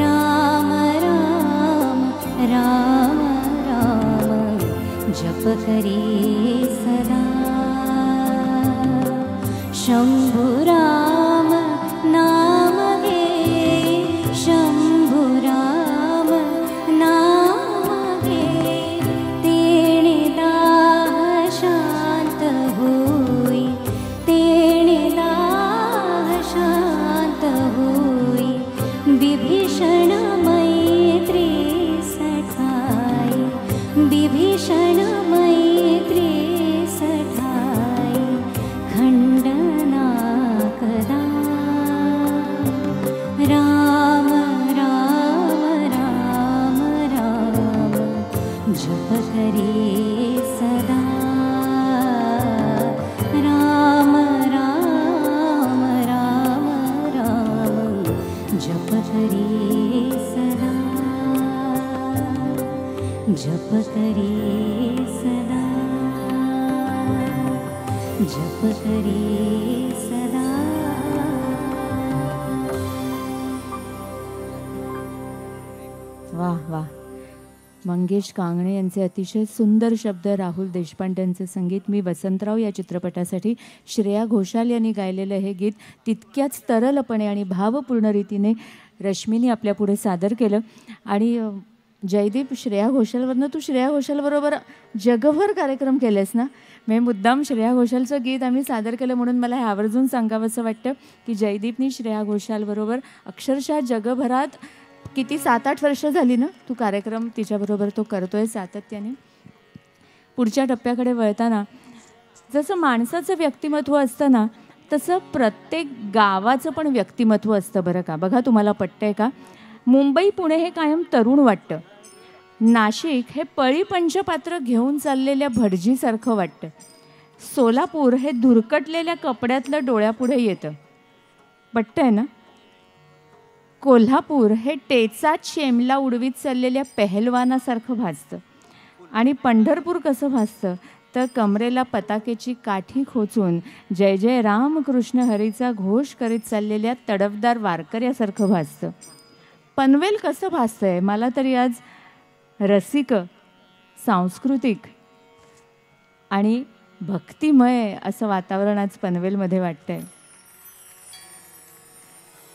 राम राम राम राम जप करे सदा शंभु राम नाम गे शंभु राम नाम गे तेणे दाह शांत होई तेणे दाह शांत होई विभीषण मैत्री सठाई विभीषण मैत्री सठाई खंडना कदा राम राम राम राम जप करे सदा राम राम राम राम जप करे सदा जप करे सदा जप करे सदा वाह वाह. मंगेश कांगणे यांचे अतिशय सुंदर शब्द, राहुल देशपांडेंचे संगीत. मी वसंतराव या चित्रपटासाठी श्रेया घोषाल यांनी गायलेलं हे गीत तितक्याच तरलपणे आणि भावपूर्ण रीतीने रश्मीने आपल्यापुढे सादर केलं. आणि जयदीप, श्रेया घोषालवरनं तू श्रेया घोषालबरोबर जगभर कार्यक्रम केलेस ना. मी मुद्दाम श्रेया घोषालचं गीत आम्ही सादर केलं म्हणून मला हे आवर्जून सांगावंसं वाटतं की जयदीपनी श्रेया घोषालबरोबर अक्षरशः जगभरात किती 7-8 वर्ष झाली ना तू कार्यक्रम तिच्याबरोबर तो करतोय सातत्याने. पुढच्या टप्प्याकडे वळताना जसं माणसाचं व्यक्तिमत्व असतं ना तसं प्रत्येक गावाचं पण व्यक्तिमत्व असतं बरं का. बघा तुम्हाला पटतंय का. मुंबई पुणे हे कायम तरुण वाटतं. नाशिक हे पळी पंचपात्र घेऊन चाललेल्या भटजीसारखं वाटतं. सोलापूर हे धुरकटलेल्या कपड्यातलं डोळ्यापुढे येतं. पटतंय ना. कोल्हापूर हे टेचात शेमला उडवीत चाललेल्या पेहलवानासारखं भासतं. आणि पंढरपूर कसं भासतं तर कमरेला पताकेची काठी खोचून जय जय राम कृष्ण हरीचा घोष करीत चाललेल्या तडफदार वारकऱ्यासारखं भासतं. पनवेल कसं भासतंय मला तरी आज रसिक, सांस्कृतिक आणि भक्तिमय असं वातावरण आज पनवेलमध्ये वाटतंय.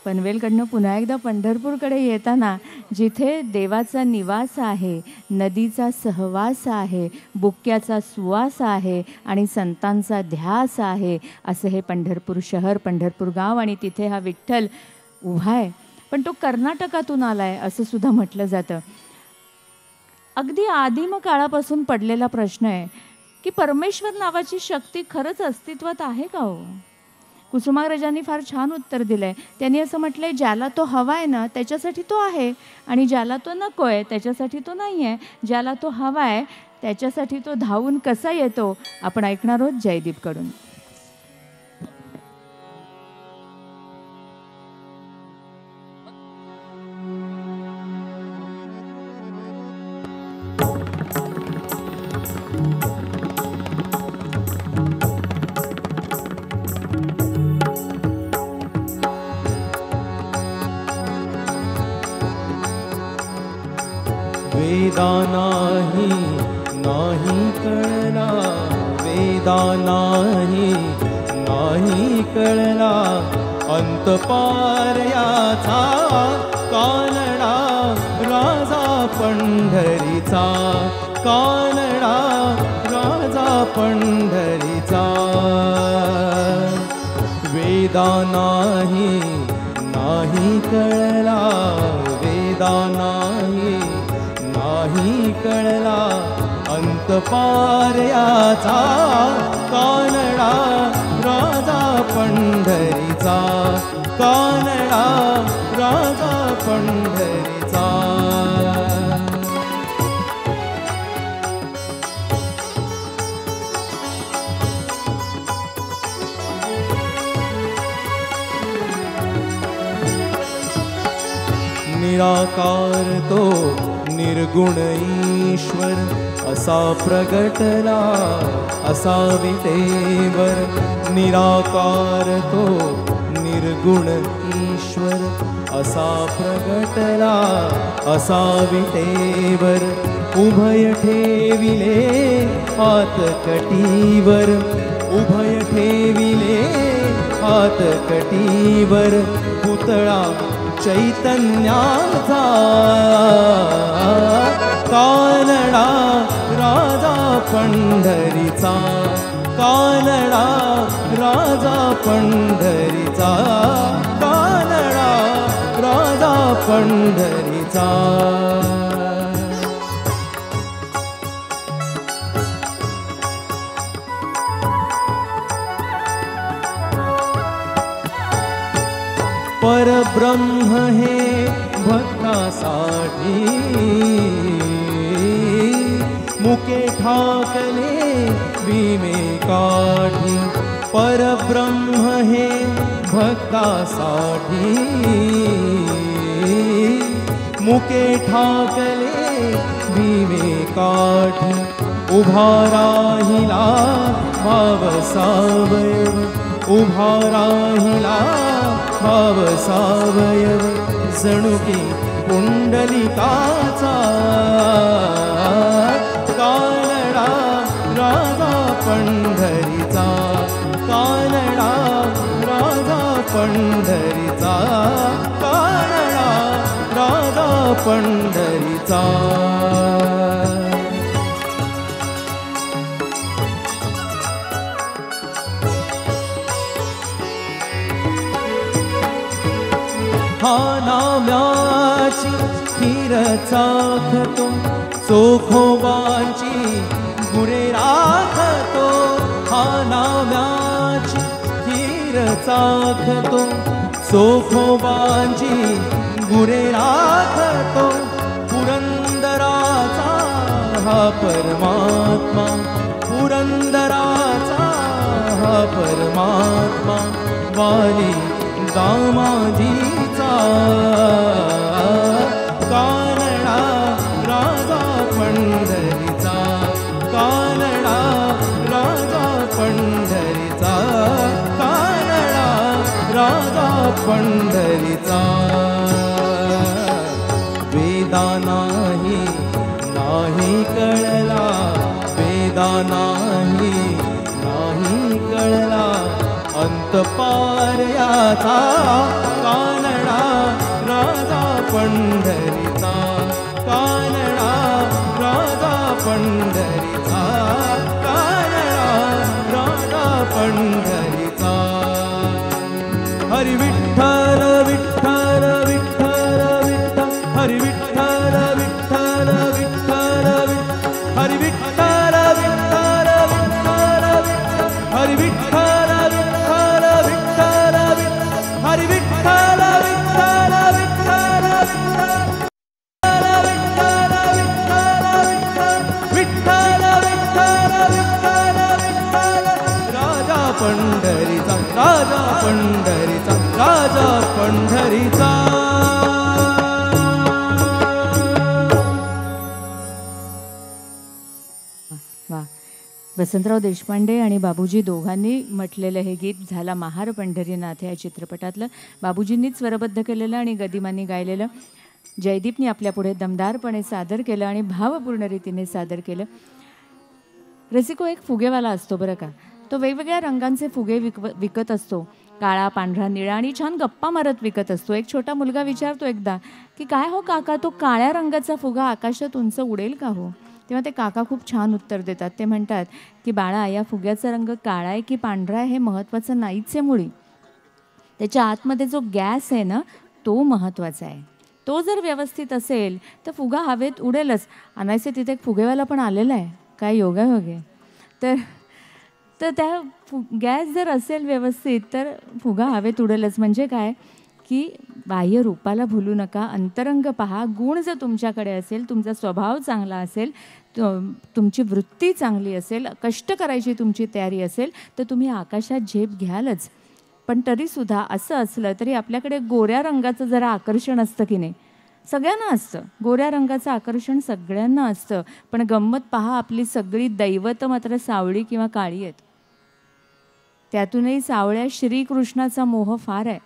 पनवेलकडनं पुन्हा एकदा पंढरपूरकडे येताना जिथे देवाचा निवास आहे, नदीचा सहवास आहे, बुक्याचा सुवास आहे आणि संतांचा ध्यास आहे असं हे पंढरपूर शहर, पंढरपूर गाव. आणि तिथे हा विठ्ठल उभा आहे. पण तो कर्नाटकातून आला आहे असं सुद्धा म्हटलं जातं. अगदी आदिम काळापासून पडलेला प्रश्न आहे की परमेश्वर नावाची शक्ती खरंच अस्तित्वात आहे का हो. कुसुमाग्रजांनी फार छान उत्तर दिलं आहे. त्यांनी असं म्हटलं आहे, ज्याला तो हवा आहे ना त्याच्यासाठी तो आहे, आणि ज्याला तो नको आहे त्याच्यासाठी तो नाही आहे. ज्याला तो हवा आहे त्याच्यासाठी तो धावून कसा येतो, आपण ऐकणार आहोत जयदीपकडून. वेदा नाही कळला, वेदा नाही कळला, अंतपार याचा कानडा राजा पंढरीचा, कानडा राजा पंढरीचा. वेदा नाही कळला, वेदा नाही कळला, अंतपार याचा कानडा राजा पंढरीचा, कानडा राजा पंढरीचा. निराकार तो निर्गुण ईश्वर असा प्रगटला, असा विटेवर. निराकार तो निर्गुण ईश्वर असा प्रगटला, असा विटेवर. उभय ठेविले हात कटीवर, उभय ठेविले हात कटीवर. पुतळा चैतन्याचा कानडा राजा पंढरीचा, कानडा राजा पंढरीचा, कानडा राजा पंढरीचा. परब्रह्म हे भक्तासाठी मुके ठाकले भीमे काठी. परब्रह्म हे भक्तासाठी मुके ठाकले भीमे काठी. उभा राहिला भाव सावयव, उभा राहिला भाव सावयव. जणू की पुंडलिकाचा कानडा राजा पंढरीचा, कानडा राजा पंढरीचा, कानडा राजा पंढरीचा. हा नाम्याची खीर चाखतो, चोखोबांची गुरे राखतो. हा नाम्याची खीर चाखतो, चोखोबांची गुरे राखतो. पुरंदराचा हा परमात्मा, पुरंदराचा हा परमात्मा. वाली दामाजीचा कानडा राजा पंढरीचा, कानडा राजा पंढरीचा, कानडा राजा पंढरीचा. वेदा नाही कळला, वेदा नाही कळला, अंतपार याचा कानडा राजा पंढरीचा, कानडा राजा पंढरीचा, कानडा राजा पंढरीचा. हरी विठ्ठल विठ्ठल विठ्ठल विठ्ठल, हरी विठ्ठल विठ्ठल विठ्ठल विठ्ठल, हरी विठ्ठल विठ्ठल विठ्ठल विठ्ठल, हरी विठ्ठल विठ्ठल विठ्ठल. पंढरीचा. वा, वसंतराव देशपांडे आणि बाबूजी दोघांनी म्हटलेलं हे गीत झाला महार पंढरीनाथ या चित्रपटातलं. बाबूजींनीच स्वरबद्ध केलेलं आणि गदिमांनी गायलेलं. जयदीपनी आपल्यापुढे दमदारपणे सादर केलं आणि भावपूर्ण रीतीने सादर केलं. रसिको, एक फुगेवाला असतो बरं का, तो वेगवेगळ्या रंगांचे फुगे विकत असतो. काळा, पांढरा, निळा आणि छान गप्पा मारत विकत असतो. एक छोटा मुलगा विचारतो एकदा की काय हो काका, तो काळ्या रंगाचा फुगा आकाशात उंच उडेल का हो? तेव्हा ते काका खूप छान उत्तर देतात. ते म्हणतात की बाळा, या फुग्याचा रंग काळा आहे की पांढरा आहे हे महत्त्वाचं नाहीच आहे मुळी. त्याच्या आतमध्ये जो गॅस आहे ना, तो महत्त्वाचा आहे. तो जर व्यवस्थित असेल तर फुगा हवेत उडेलच. अनायसे तिथे एक फुगेवाला पण आलेला आहे, काय योगायोगे. तर त्या गॅस जर असेल व्यवस्थित तर फुगा हवेत उडेलच. म्हणजे काय की बाह्य रूपाला भुलू नका, अंतरंग पहा. गुण जर तुमच्याकडे असेल, तुमचा स्वभाव चांगला असेल, तुमची वृत्ती चांगली असेल, कष्ट करायची तुमची तयारी असेल तर तुम्ही आकाशात झेप घ्यालच. पण तरीसुद्धा असं असलं तरी आपल्याकडे गोऱ्या रंगाचं जरा आकर्षण असतं की नाही? सगळ्यांना असतं, गोऱ्या रंगाचं आकर्षण सगळ्यांना असतं. पण गंमत पहा, आपली सगळी दैवत मात्र सावळी किंवा काळी आहेत. त्यातूनही सावळ्या श्रीकृष्णाचा मोह फार आहे.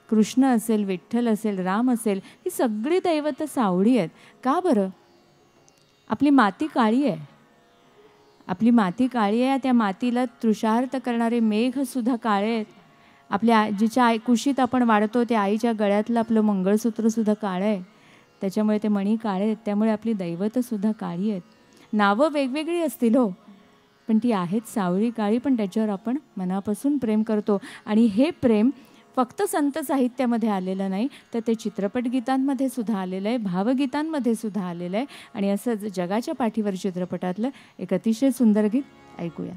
कृष्ण असेल, विठ्ठल असेल, राम असेल, ही सगळी दैवत सावळी आहेत. का बरं? आपली माती काळी आहे. आपली माती काळी आहे. त्या मातीला तृषार्त करणारे मेघसुद्धा काळे आहेत. आपल्या जिच्या कुशीत आपण वाढतो त्या आईच्या गळ्यातलं आपलं मंगळसूत्रसुद्धा काळं आहे. त्याच्यामुळे ते मणी काळे आहेत. त्यामुळे आपली दैवतसुद्धा काळी आहेत. नावं वेगवेगळी असतील हो, पण ती आहेत सावळी काळी. पण त्याच्यावर आपण मनापासून प्रेम करतो. आणि हे प्रेम फक्त संत साहित्यामध्ये आलेलं नाही, तर ते चित्रपट गीतांमध्ये सुद्धा आलेलं आहे, भावगीतांमध्ये सुद्धा आलेलं आहे. आणि असंच जगाच्या पाठीवर चित्रपटातलं एक अतिशय सुंदर गीत ऐकूया.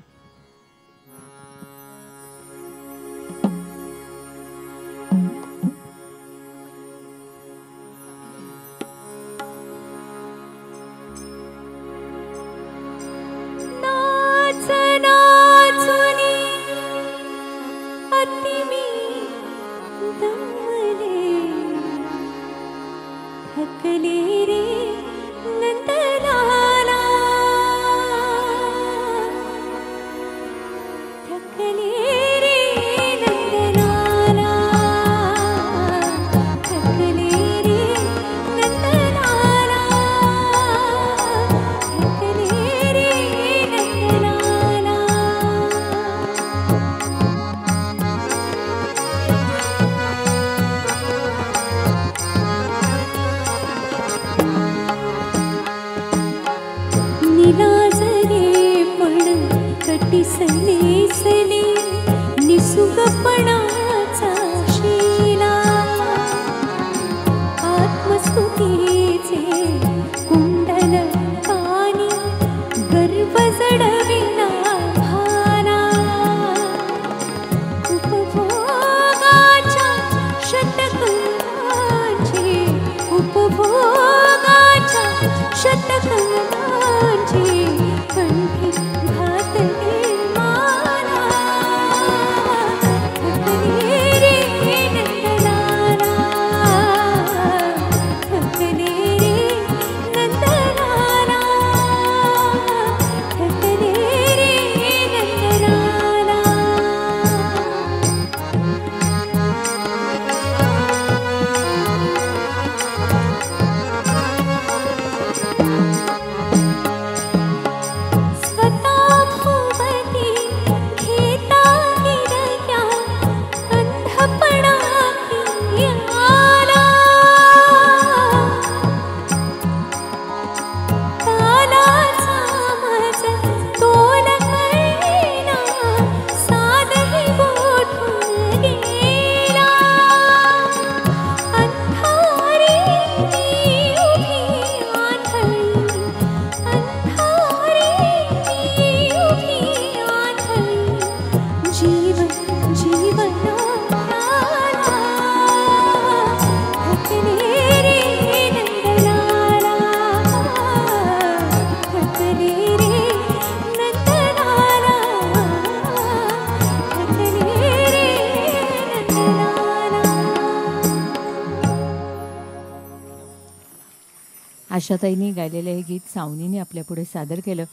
आशाताईंनी गायलेलं हे गीत सावनीने आपल्यापुढे सादर केलं.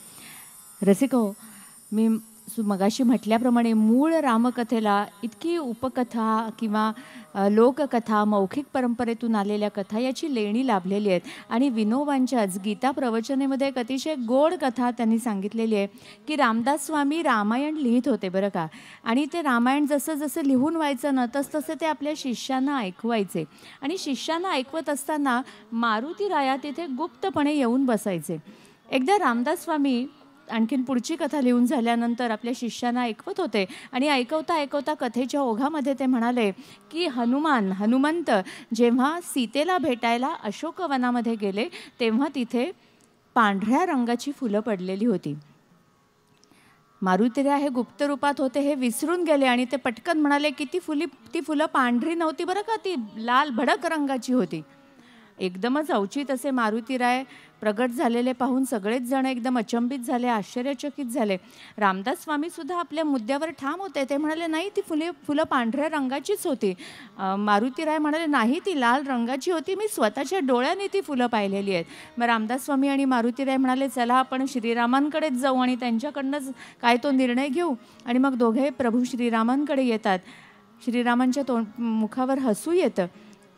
रसिक हो, मी मगाशी म्हटल्याप्रमाणे मूळ रामकथेला इतकी उपकथा किंवा लोककथा, मौखिक परंपरेतून आलेल्या कथा याची लेणी लाभलेली आहेत. आणि विनोबांच्याच गीता प्रवचनेमध्ये एक अतिशय गोड कथा त्यांनी सांगितलेली आहे की रामदास स्वामी रामायण लिहित होते बरं का, आणि ते रामायण जसं जसं लिहून व्हायचं ना तसं ते आपल्या शिष्यांना ऐकवायचे. आणि शिष्यांना ऐकवत असताना मारुती राया तिथे गुप्तपणे येऊन बसायचे. एकदा रामदास स्वामी आणखीन पुढची कथा लिहून झाल्यानंतर आपल्या शिष्यांना ऐकवत होते आणि ऐकवता ऐकवता कथेच्या ओघामध्ये ते म्हणाले की हनुमंत जेव्हा सीतेला भेटायला अशोकवनामध्ये गेले तेव्हा तिथे पांढऱ्या रंगाची फुलं पडलेली होती. मारुतीराय हे गुप्त रूपात होते हे विसरून गेले आणि ते पटकन म्हणाले की ती फुलं पांढरी नव्हती बरं का, ती लाल भडक रंगाची होती. एकदमच अवचित असे मारुतीराय प्रगट झालेले पाहून सगळेच जण एकदम अचंबित झाले, आश्चर्यचकित झाले. रामदास स्वामी सुद्धा आपल्या मुद्द्यावर ठाम होते. ते म्हणाले नाही, ती फुलं पांढऱ्या रंगाचीच होती. मारुतीराय म्हणाले नाही, ती लाल रंगाची होती, मी स्वतःच्या डोळ्याने ती फुलं पाहिलेली आहेत. मग रामदास स्वामी आणि मारुतीराय म्हणाले चला आपण श्रीरामांकडेच जाऊ आणि त्यांच्याकडनंच काय तो निर्णय घेऊ. आणि मग दोघे प्रभू श्रीरामांकडे येतात. श्रीरामांच्या मुखावर हसू येतं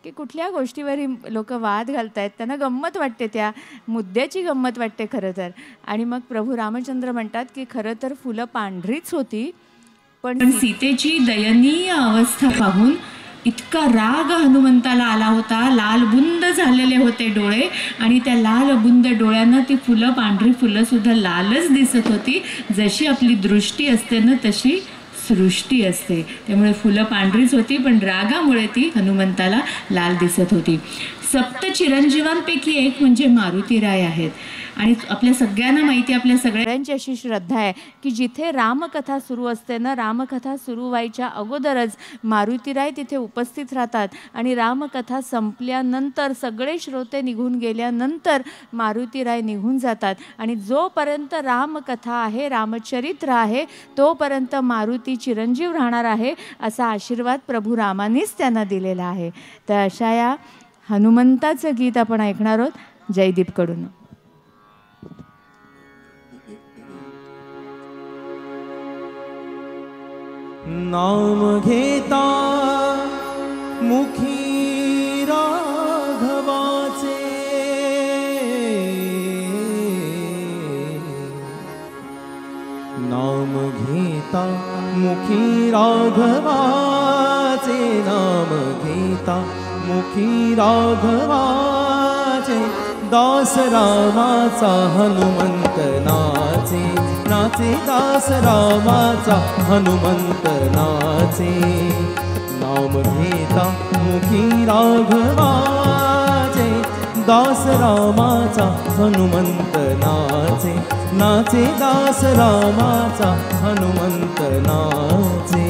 की कुठल्या गोष्टीवर लोक वाद घालत आहेत, त्यांना गंमत वाटते, त्या मुद्द्याची गंमत वाटते खरं तर. आणि मग प्रभू रामचंद्र म्हणतात की खरं तर फुलं पांढरीच होती, पण सीतेची दयनीय अवस्था पाहून इतका राग हनुमंताला आला होता. लालबुंद झालेले होते डोळे आणि त्या लालबुंद डोळ्यांना ती फुलं, पांढरी फुलं सुद्धा लालच दिसत होती. जशी आपली दृष्टी असते ना तशी सृष्टी असते. त्यामुळे फुलं पांढरीच होती पण रागामुळे ती हनुमंताला लाल दिसत होती. सप्त चिरंजीवांपैकी एक म्हणजे मारुतीराय आहेत. आणि आपल्या सगळ्यांना माहिती, आपल्या सगळ्यांची अशी श्रद्धा आहे की जिथे रामकथा सुरू असते ना, रामकथा सुरू व्हायच्या अगोदरच मारुतीराय तिथे उपस्थित राहतात आणि रामकथा संपल्यानंतर सगळे श्रोते निघून गेल्यानंतर मारुतीराय निघून जातात. आणि जोपर्यंत रामकथा आहे, रामचरित्र आहे, तोपर्यंत मारुती चिरंजीव राहणार आहे असा आशीर्वाद प्रभू रामानीच त्यांना दिलेला आहे. तर अशा या हनुमंताचं गीत आपण ऐकणार आहोत जयदीपकडून. नाम घेता मुखी राघवाचे, नाम घेता मुखी राघवाचे, नाम घेता मुखी राघवाचे, दास रामाचा हनुमंत नाचे, नाचे दास रामाचा हनुमंत नाचे. नाम घेता मुखी राघवाचे, दास रामाचा हनुमंत नाचे, नाचे दास रामाचा हनुमंत नाचे.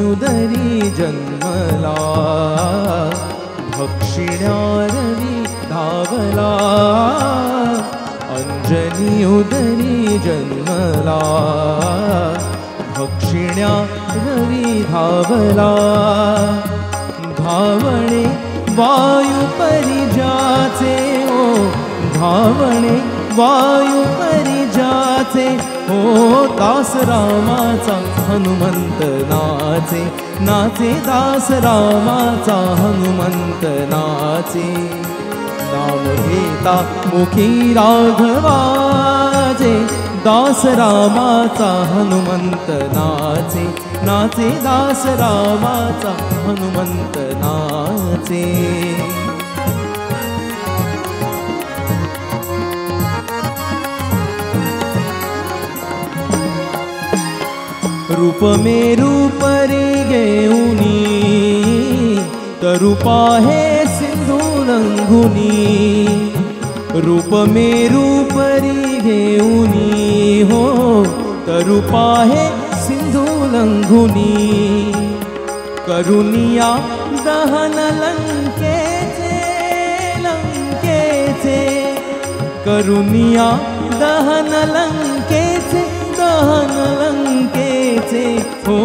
उदरी जन्मला भक्षिण्या रवी धावला, अंजनी उदरी जन्मला भक्षिण्या रवी धावला. धावणे वायू परिजाचे ओ, धावणे वायू परिजाचे हो, दास रामाचा हनुमंत नाचे, नाचे दास रामाचा हनुमंत नाचे. नाम घेता मुखी राघवाचे, दास रामाचा हनुमंत नाचे, नाचे दास रामाचा हनुमंत नाचे. रूप में रूप रे घेऊनी, तरूपा हे सिंधू रंगुनी. रूप में रूप रे घेऊनी हो, तरूपा हे सिंधू रंगुनी. करुनिया दहन लंकेचे, लंकेचे, करुनिया दहन लंकेचे, दहन लंकेचे हो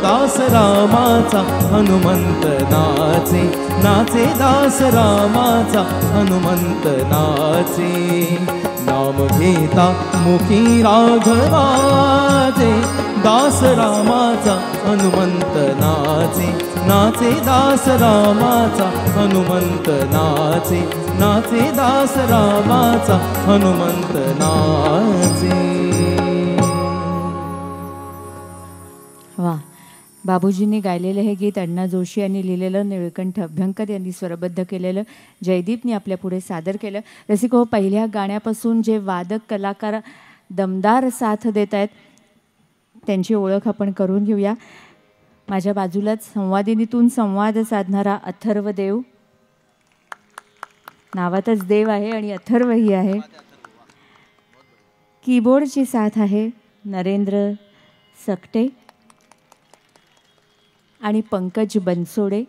दास रामाचा हनुमंत नाचे नाचे दास रामाचा हनुमंत नाचे नाम घेता मुखी राघवाचे दास रामाचा हनुमंत नाचे नाचे दास रामाचा हनुमंत नाचे नाचे दास रामाचा हनुमंत नाचे. वा, बाबूजींनी गायलेलं हे गीत अण्णा जोशी यांनी लिहिलेलं, निळकंठ अभ्यंकर यांनी स्वरबद्ध केलेलं, जयदीपनी आपल्या पुढे सादर केलं. रसिको, पहिल्या गाण्यापासून जे वादक कलाकार दमदार साथ देत आहेत त्यांची ओळख आपण करून घेऊया. माझ्या बाजूलाच संवादिनीतून संवाद साधणारा अथर्व देव, नावातच देव आहे आणि अथर्वही आहे. कीबोर्डची साथ आहे नरेंद्र सकटे आणि पंकज बनसोडे.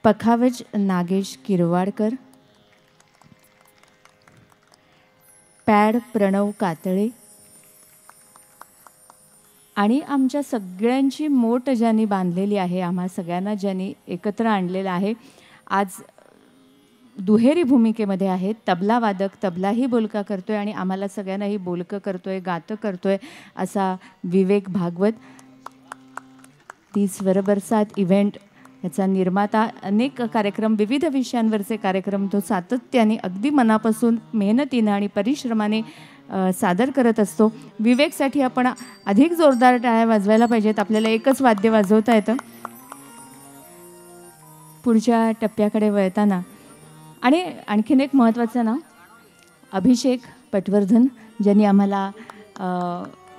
पखावज नागेश किरवाडकर, पॅड प्रणव कातळे आणि आमच्या सगळ्यांची मोट ज्यांनी बांधलेली आहे, आम्हा सगळ्यांना ज्यांनी एकत्र आणलेलं आहे. आज दुहेरी भूमिकेमध्ये आहेत. तबला वादक तबलाही बोलका करतोय आणि आम्हाला सगळ्यांनाही बोलकं करतोय, गातं करतोय असा विवेक भागवत. ती स्वरबरसात इव्हेंट याचा निर्माता, अनेक कार्यक्रम, विविध विषयांवरचे कार्यक्रम तो सातत्याने अगदी मनापासून मेहनतीनं आणि परिश्रमाने सादर करत असतो. विवेकसाठी आपण अधिक जोरदार टाळ्या वाजवायला पाहिजेत. आपल्याला एकच वाद्य वाजवता येतं. पुढच्या टप्प्याकडे वळताना आणि आणखीन एक महत्त्वाचं नाव, अभिषेक पटवर्धन, ज्यांनी आम्हाला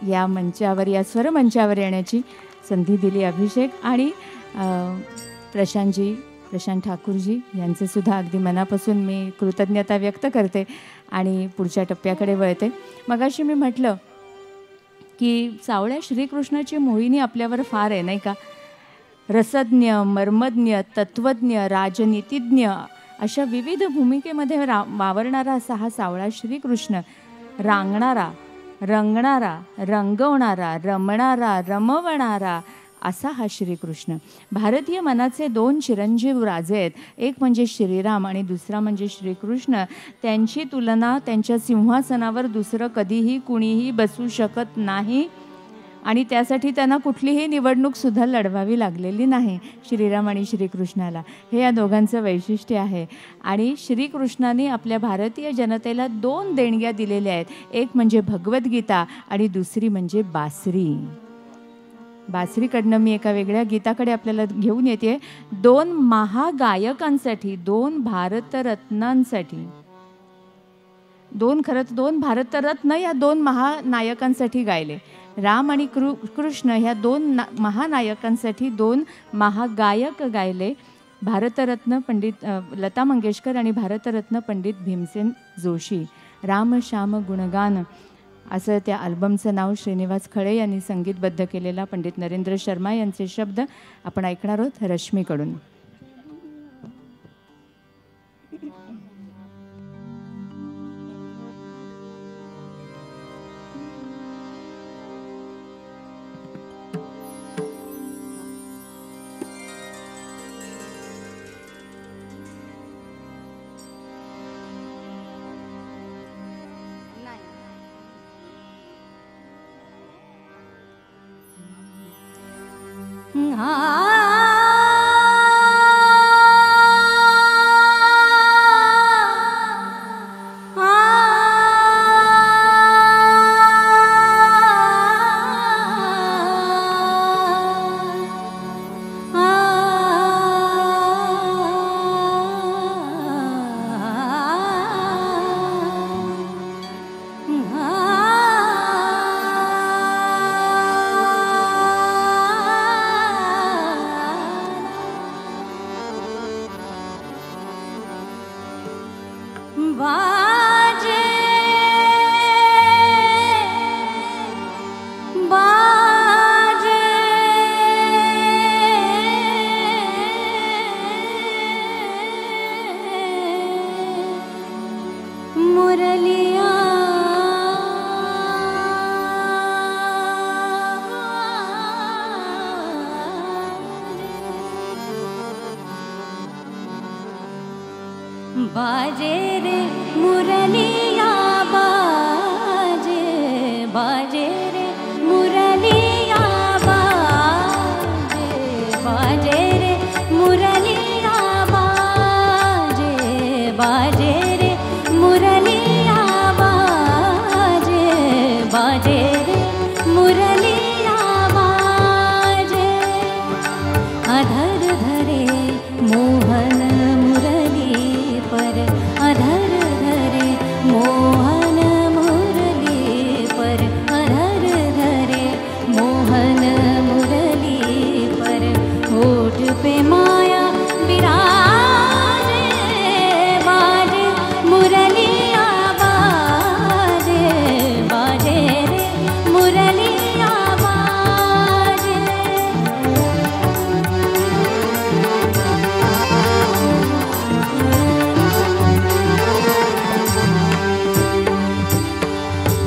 या मंचावर, या स्वरमंचावर येण्याची संधी दिली. अभिषेक आणि प्रशांत ठाकूरजी यांचंसुद्धा अगदी मनापासून मी कृतज्ञता व्यक्त करते आणि पुढच्या टप्प्याकडे वळते. मगाशी मी म्हटलं की सावळ्या श्रीकृष्णाची मोहिनी आपल्यावर फार आहे, नाही का? रसज्ञ, मर्मज्ञ, तत्त्वज्ञ, राजनीतिज्ञ अशा विविध भूमिकेमध्ये वावरणारा असा हा सावळा श्रीकृष्ण, रांगणारा, रंगणारा, रंगवणारा, रमणारा, रमवणारा असा हा श्रीकृष्ण. भारतीय मनाचे दोन चिरंजीव राजे आहेत, एक म्हणजे श्रीराम आणि दुसरा म्हणजे श्रीकृष्ण. त्यांची तुलना, त्यांच्या सिंहासनावर दुसरं कधीही कुणीही बसू शकत नाही आणि त्यासाठी त्यांना कुठलीही निवडणूकसुद्धा लढवावी लागलेली नाही श्रीराम आणि श्रीकृष्णाला. हे या दोघांचं वैशिष्ट्य आहे. आणि श्रीकृष्णाने आपल्या भारतीय जनतेला दोन देणग्या दिलेल्या आहेत, एक म्हणजे भगवद्गीता आणि दुसरी म्हणजे बासरी. बासरीकडनं मी एका वेगळ्या गीताकडे आपल्याला घेऊन येते. दोन महागायकांसाठी, दोन भारतरत्नांसाठी, दोन भारतरत्न या दोन महानायकांसाठी गायले. राम आणि कृष्ण ह्या दोन महानायकांसाठी दोन महागायक गायले. भारतरत्न पंडित लता मंगेशकर आणि भारतरत्न पंडित भीमसेन जोशी. राम श्याम गुणगान असं त्या अल्बमचं नाव. श्रीनिवास खळे यांनी संगीतबद्ध केलेला, पंडित नरेंद्र शर्मा यांचे शब्द आपण ऐकणार आहोत रश्मीकडून. मुरलिया बाजे रे मुरलिया बाजे बाजे रे मुरलिया बाजे बाजे रे मुरलिया बाजे बाजे रे मुरलिया बाजे बाजे रे मुरलिया बाजे अधर धरे मोहन मुरली पर अधर धरे मोहन मुरली पर अधर धरे मोहन मुरली पर होठ पे माया बिराजे बाजे मुरलिया बाजे बाजे रे मुरलिया बाजे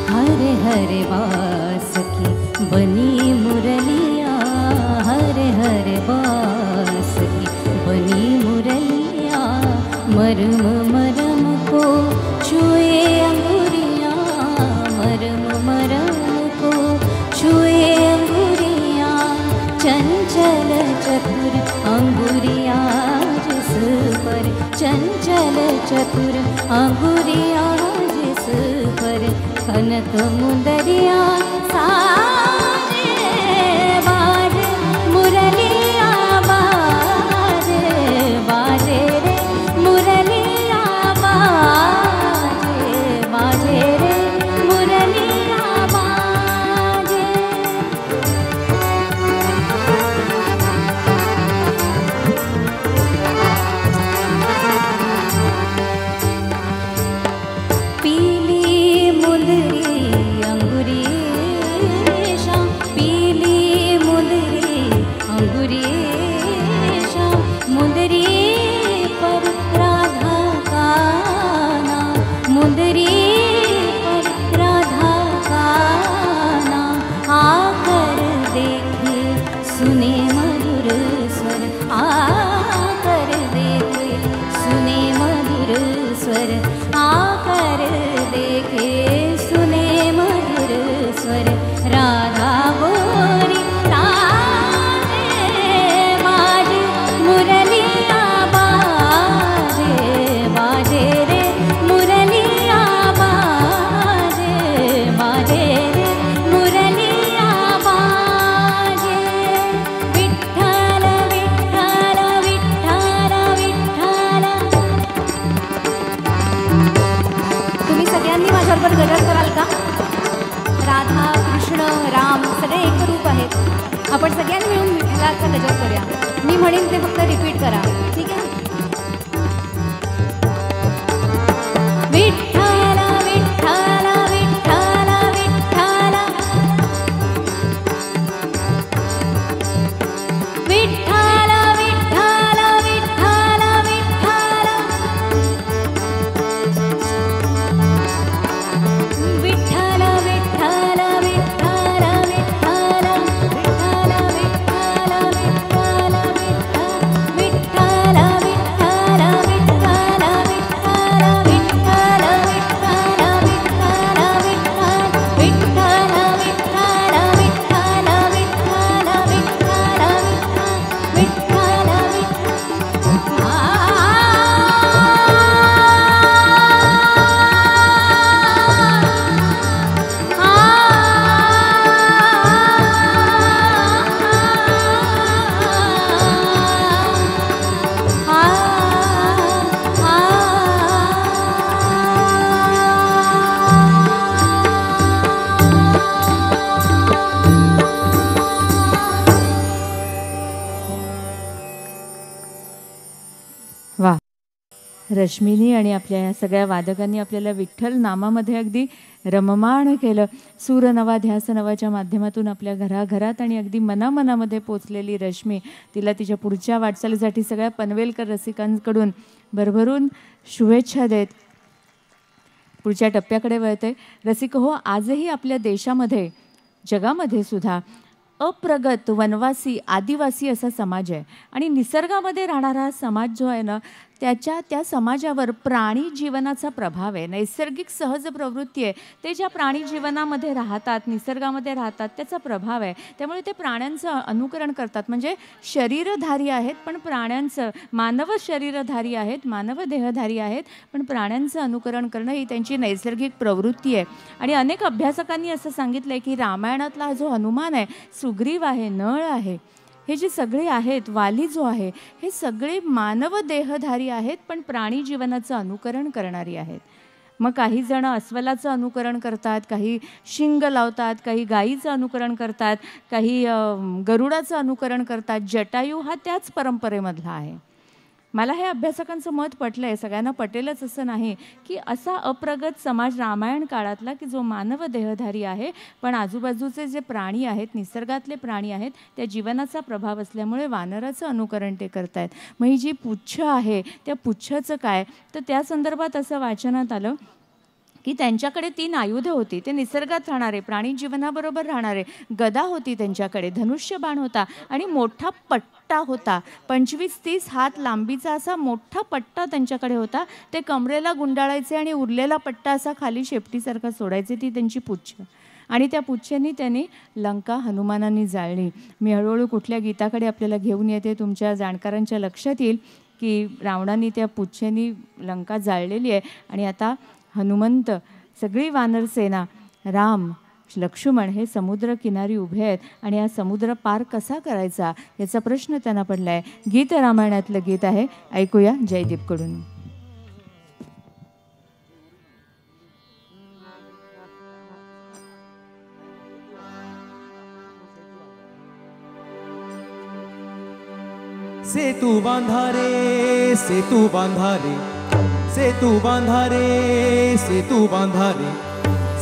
हरे हरे बास की बनी मुरलिया हरे हरे बास की बनी मुरलिया मरम मरम को छुए अंगुरिया मरम मरम को छुए अंगुरिया चंचल चतुर अंगुरिया जिस पर चंचल चतुर अंगुरिया जिस पर कनक मुंदरिया साजे बाजे मुरलिया बाजे बाजे रे मुरलिया बाजे बाजे रे मुरलिया बाजे पीली मुंदरी अंगुरीशा पीली मुंदरी अंगुरीशा मुंदरी पर राधा का नाम मुंदरी पर राधा का नाम आकर देखे सुने मधुर स्वर आकर देखे सुने मधुर स्वर आकर देखे सुने मधुर स्वर राधा गोरी राधे बाजे मुरलिया बाजे बाजे रे मुरलिया बाजे बाजे रे मुरलिया बाजे विठ्ठल विठ्ठल विठ्ठल विठ्ठल तुम्ही सगळ्यांनी माझ्याबरोबर गजर कराल का राधा कृष्ण राम सगळे एक रूप आहेत आपण सगळ्यांनी मिळून विठ्ठलाचा गजर करूया मी म्हणेन ते फक्त रिपीट करा ठीक आहे विठ्ठल विठ्ठल विठ्ठल विठ्ठल विठ्ठल विठ्ठल विठ्ठल विठ्ठल विठ्ठल विठ्ठल विठ्ठल विठ्ठल विठ्ठल विठ्ठल विठ्ठल रश्मीनी आणि आपल्या या सगळ्या वादकांनी आपल्याला विठ्ठल नामामध्ये अगदी रममाण केलं. सूर नवा ध्यास नवाच्या माध्यमातून आपल्या घराघरात आणि अगदी मनामनामध्ये पोचलेली रश्मी, तिला तिच्या पुढच्या वाटचालीसाठी सगळ्या पनवेलकर रसिकांकडून भरभरून शुभेच्छा देत पुढच्या टप्प्याकडे वळते. रसिक हो, आजही आपल्या देशामध्ये जगामध्ये सुद्धा अप्रगत वनवासी आदिवासी असा समाज आहे आणि निसर्गामध्ये राहणारा हा समाज जो आहे ना, त्या समाजावर प्राणी जीवनाचा प्रभाव आहे. नैसर्गिक सहज प्रवृत्ती आहे, ते ज्या प्राणी जीवनामध्ये राहतात, निसर्गामध्ये राहतात, त्याचा प्रभाव आहे. त्यामुळे ते प्राण्यांचं अनुकरण करतात. म्हणजे शरीरधारी आहेत, पण प्राण्यांचं, मानव शरीरधारी आहेत, मानव देहधारी आहेत, पण प्राण्यांचं अनुकरण करणं ही त्यांची नैसर्गिक प्रवृत्ती आहे. आणि अनेक अभ्यासकांनी असं सांगितलं आहे की रामायणातला हा जो हनुमान आहे, सुग्रीव आहे, नळ आहे, हे जे सगळे आहेत, वाली जो आहे, हे सगळे मानव देहधारी आहेत, पण प्राणी जीवनाचं अनुकरण करणारी आहेत. मग काही जण अस्वलाचं अनुकरण करतात, काही शिंग लावतात, काही गाईचं अनुकरण करतात, काही गरुडाचं अनुकरण करतात. जटायू हा त्याच परंपरेमधला आहे. मला हे अभ्यासकांचं मत पटलं आहे, सगळ्यांना पटेलच असं नाही, की असा अप्रगत समाज रामायण काळातला की जो मानव देहधारी आहे, पण आजूबाजूचे जे प्राणी आहेत, निसर्गातले प्राणी आहेत, त्या जीवनाचा प्रभाव असल्यामुळे वानराचं अनुकरण ते करतायत. मग ही जी पुच्छ आहे, त्या पुच्छचं काय, तर त्या संदर्भात असं वाचनात आलं की त्यांच्याकडे 3 आयुधं होती. ते निसर्गात राहणारे, प्राणी जीवनाबरोबर राहणारे. गदा होती त्यांच्याकडे, धनुष्यबाण होता आणि मोठा पट्टा होता. 25-30 हात लांबीचा असा मोठा पट्टा त्यांच्याकडे होता. ते कमरेला गुंडाळायचे आणि उरलेला पट्टा असा खाली शेपटीसारखा सोडायचे. ती त्यांची पुच्छ. आणि त्या पुच्छेनी त्यांनी लंका हनुमानांनी जाळली. मी हळूहळू कुठल्या गीताकडे आपल्याला घेऊन येते, तुमच्या जाणकारांच्या लक्षात येईल की रावणाने त्या पुच्छेनी लंका जाळलेली आहे. आणि आता हनुमंत, सगळी वानरसेना, राम, लक्ष्मण हे समुद्र किनारी उभे आहेत आणि हा समुद्र पार कसा करायचा याचा प्रश्न त्यांना पडला आहे. गीत रामायणातलं गीत आहे, ऐकूया जयदीपकडून. सेतू बांधारे, सेतू बांधारे, सेतू बांधारे, सेतू बांधारे,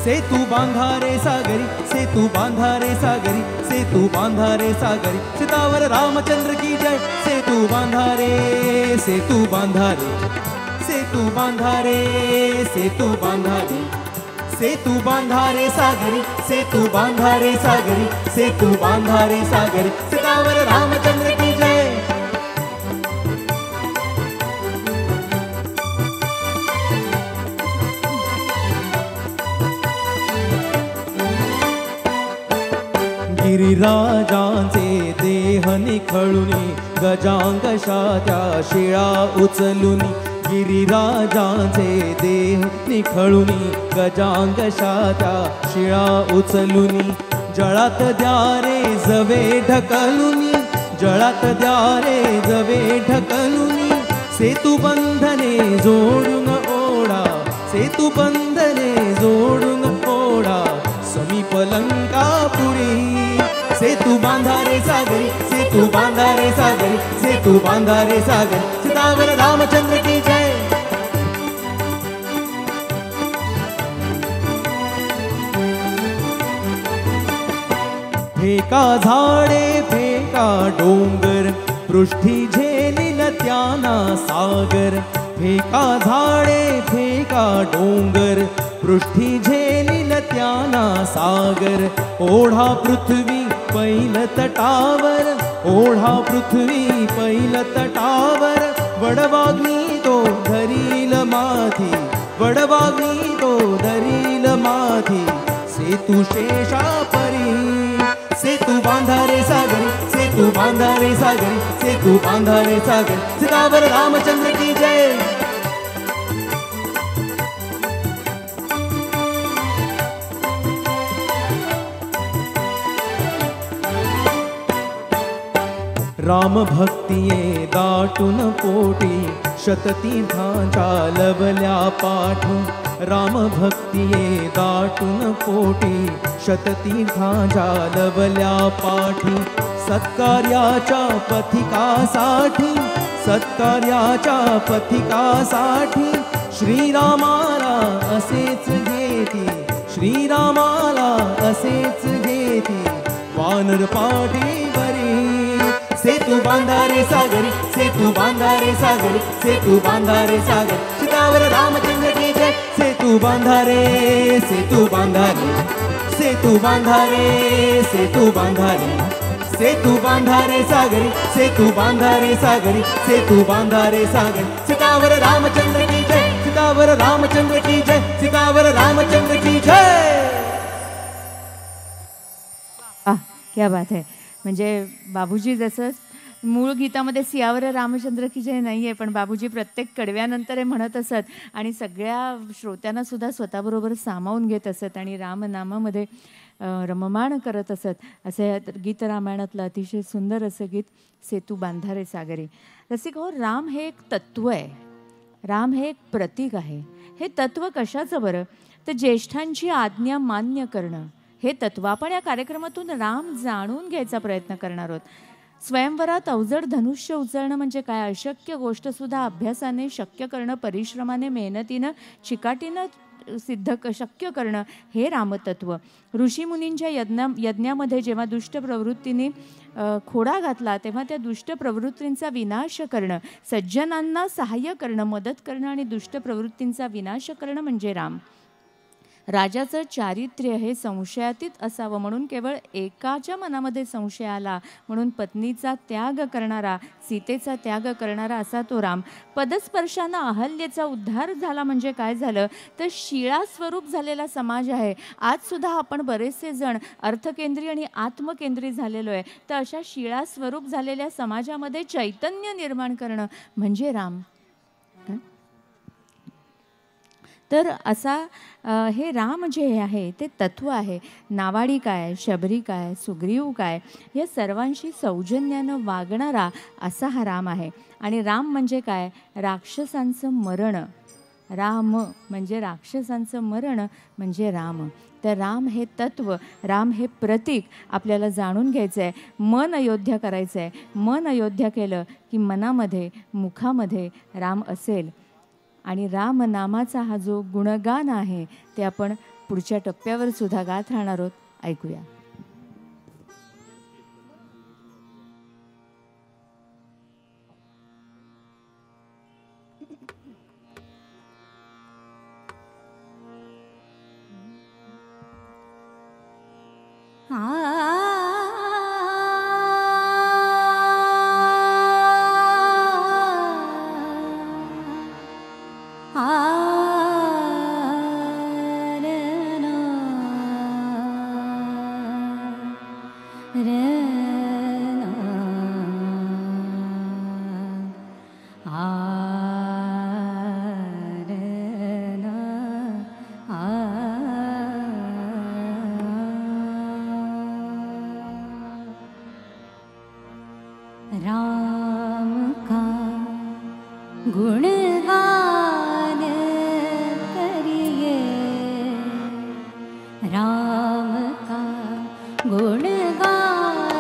सेतू बांधारे सागरी, सेतू बांधारे सागरी, सेतू बांधारे सागरी, सीतावर रामचंद्र की जय. सेतू बांधारे, सेतू बांधारे, सेतू बांधारे, सेतू बांधारे, सेतू बांधारे सागरी, सेतू बांधारे सागरी, सेतू बांधारे सागरी, सीतावर रामचंद्र की जय. गिरिराजांचे देह निखळुनी, गजांगशाच्या शिळा उचलुनी. गिरिराजांचे देह निखळुनी, गजांगशाच्या शिळा उचलुनी. जळात द्या रे जवे ढकलुनी, जळात द्या रे जवे ढकलुनी. सेतू बंधने जोडून ओढा, सेतू बंधने जोडून ओढा, समीप लंकापुरी. सेतू बांधारे सागरी, सेतू बांधारे सागरी, सेतू बांधारे सागरी, सीतावर रामचंद्र की जय. फेका झाडे, फेका डोंगर, पृष्ठी झेलिल त्यांना सागर. फेका झाडे, फेका डोंगर, पृष्ठी झेलिल त्यांना सागर. ओढा पृथ्वी पैल तटावर, ओढा पृथ्वी पैल तटावर. वडवाग्नी तो धरील माथी, वडवाग्नी तो धरील माथी. सेतू शेषापरी, सेतू बांधारे सागरी, सेतू बांधारे सागरी, सेतू बांधारे सागरी, सीतावर रामचंद्र की जय. राम भक्तिये दाटून पोटी, शततीर्थांच्या लवल्या पाठी. राम भक्तिये दाटून पोटी, शततीर्थांच्या लवल्या पाठी. सत्कार्याच्या पथिकासाठी, सत्कार्याच्या पथिकासाठी. श्रीरामाला असेच घेती, श्रीरामाला असेच घेती, वानर पाठीवरी. सेतू बांधारे सागरी, सेतू बांधारे सागरी, सेतू बांधारे सागरी, सीतावर रामचंद्र की जय. सेतू बांधारे, सेतू बांधारे, सेतू बांधारे, सेतू बांधारे, सेतू बांधा रे सागरी, सेतू बांधा रे सागरी, सेतू बांधा रे सागरी. सितावर रामचंद्र की जय, सितावर रामचंद्र की जय, सितावर रामचंद्र की जय. क्या बात आहे. म्हणजे बाबूजी जसं मूळ गीतामध्ये सियावर रामचंद्र की जय नाही आहे, पण बाबूजी प्रत्येक कडव्यानंतर हे म्हणत असत आणि सगळ्या श्रोत्यांना सुद्धा स्वतःबरोबर सामावून घेत असत आणि रामनामामध्ये रममाण करत असत. असं गीत रामायणातलं अतिशय सुंदर असं गीत सेतू बांधारे सागरी. रसिक हो, राम हे एक तत्व आहे, राम हे एक प्रतीक आहे. हे तत्व कशाचं बरं, तर ज्येष्ठांची आज्ञा मान्य करणं हे तत्व. आपण या कार्यक्रमातून राम जाणून घ्यायचा प्रयत्न करणार आहोत. स्वयंवरात अवजड धनुष्य उचलणं म्हणजे काय, अशक्य गोष्टसुद्धा अभ्यासाने शक्य करणं, परिश्रमाने, मेहनतीनं, चिकाटीनं शक्य करणं हे रामतत्व. ऋषीमुनींच्या यज्ञामध्ये जेव्हा दुष्ट प्रवृत्तीने खोडा घातला तेव्हा त्या दुष्ट प्रवृत्तींचा विनाश करणं, सज्जनांना सहाय्य करणं, मदत करणं आणि दुष्ट प्रवृत्तींचा विनाश करणं म्हणजे राम. राजाचं चारित्र्य हे संशयातीत असावं म्हणून केवळ एकाच्या मनामध्ये संशय आला म्हणून पत्नीचा त्याग करणारा, सीतेचा त्याग करणारा असा तो राम. पदस्पर्शानं अहल्येचा उद्धार झाला म्हणजे काय झालं, तर शिळा स्वरूप झालेला समाज आहे. आज सुद्धा आपण बरेचसे जण अर्थकेंद्री आणि आत्मकेंद्री झालेलो आहे. तर अशा शिळा स्वरूप झालेल्या समाजामध्ये चैतन्य निर्माण करणं म्हणजे राम. तर असा हे राम जे आहे ते तत्व आहे. नावाडी काय, शबरी काय, सुग्रीव काय, या सर्वांशी सौजन्यानं वागणारा असा हा राम आहे. आणि राम म्हणजे काय, राक्षसांचं मरण. राम म्हणजे राक्षसांचं मरण म्हणजे राम. तर राम हे तत्व, राम हे प्रतीक आपल्याला जाणून घ्यायचं आहे. मन अयोध्या करायचं आहे. मन अयोध्या केलं की मनामध्ये, मुखामध्ये राम असेल. आणि राम नामाचा हा जो गुणगान आहे ते आपण पुढच्या टप्प्यावर सुद्धा गात राहणार आहोत. ऐकूया. राम का गुणगान करिए, राम का गुणगान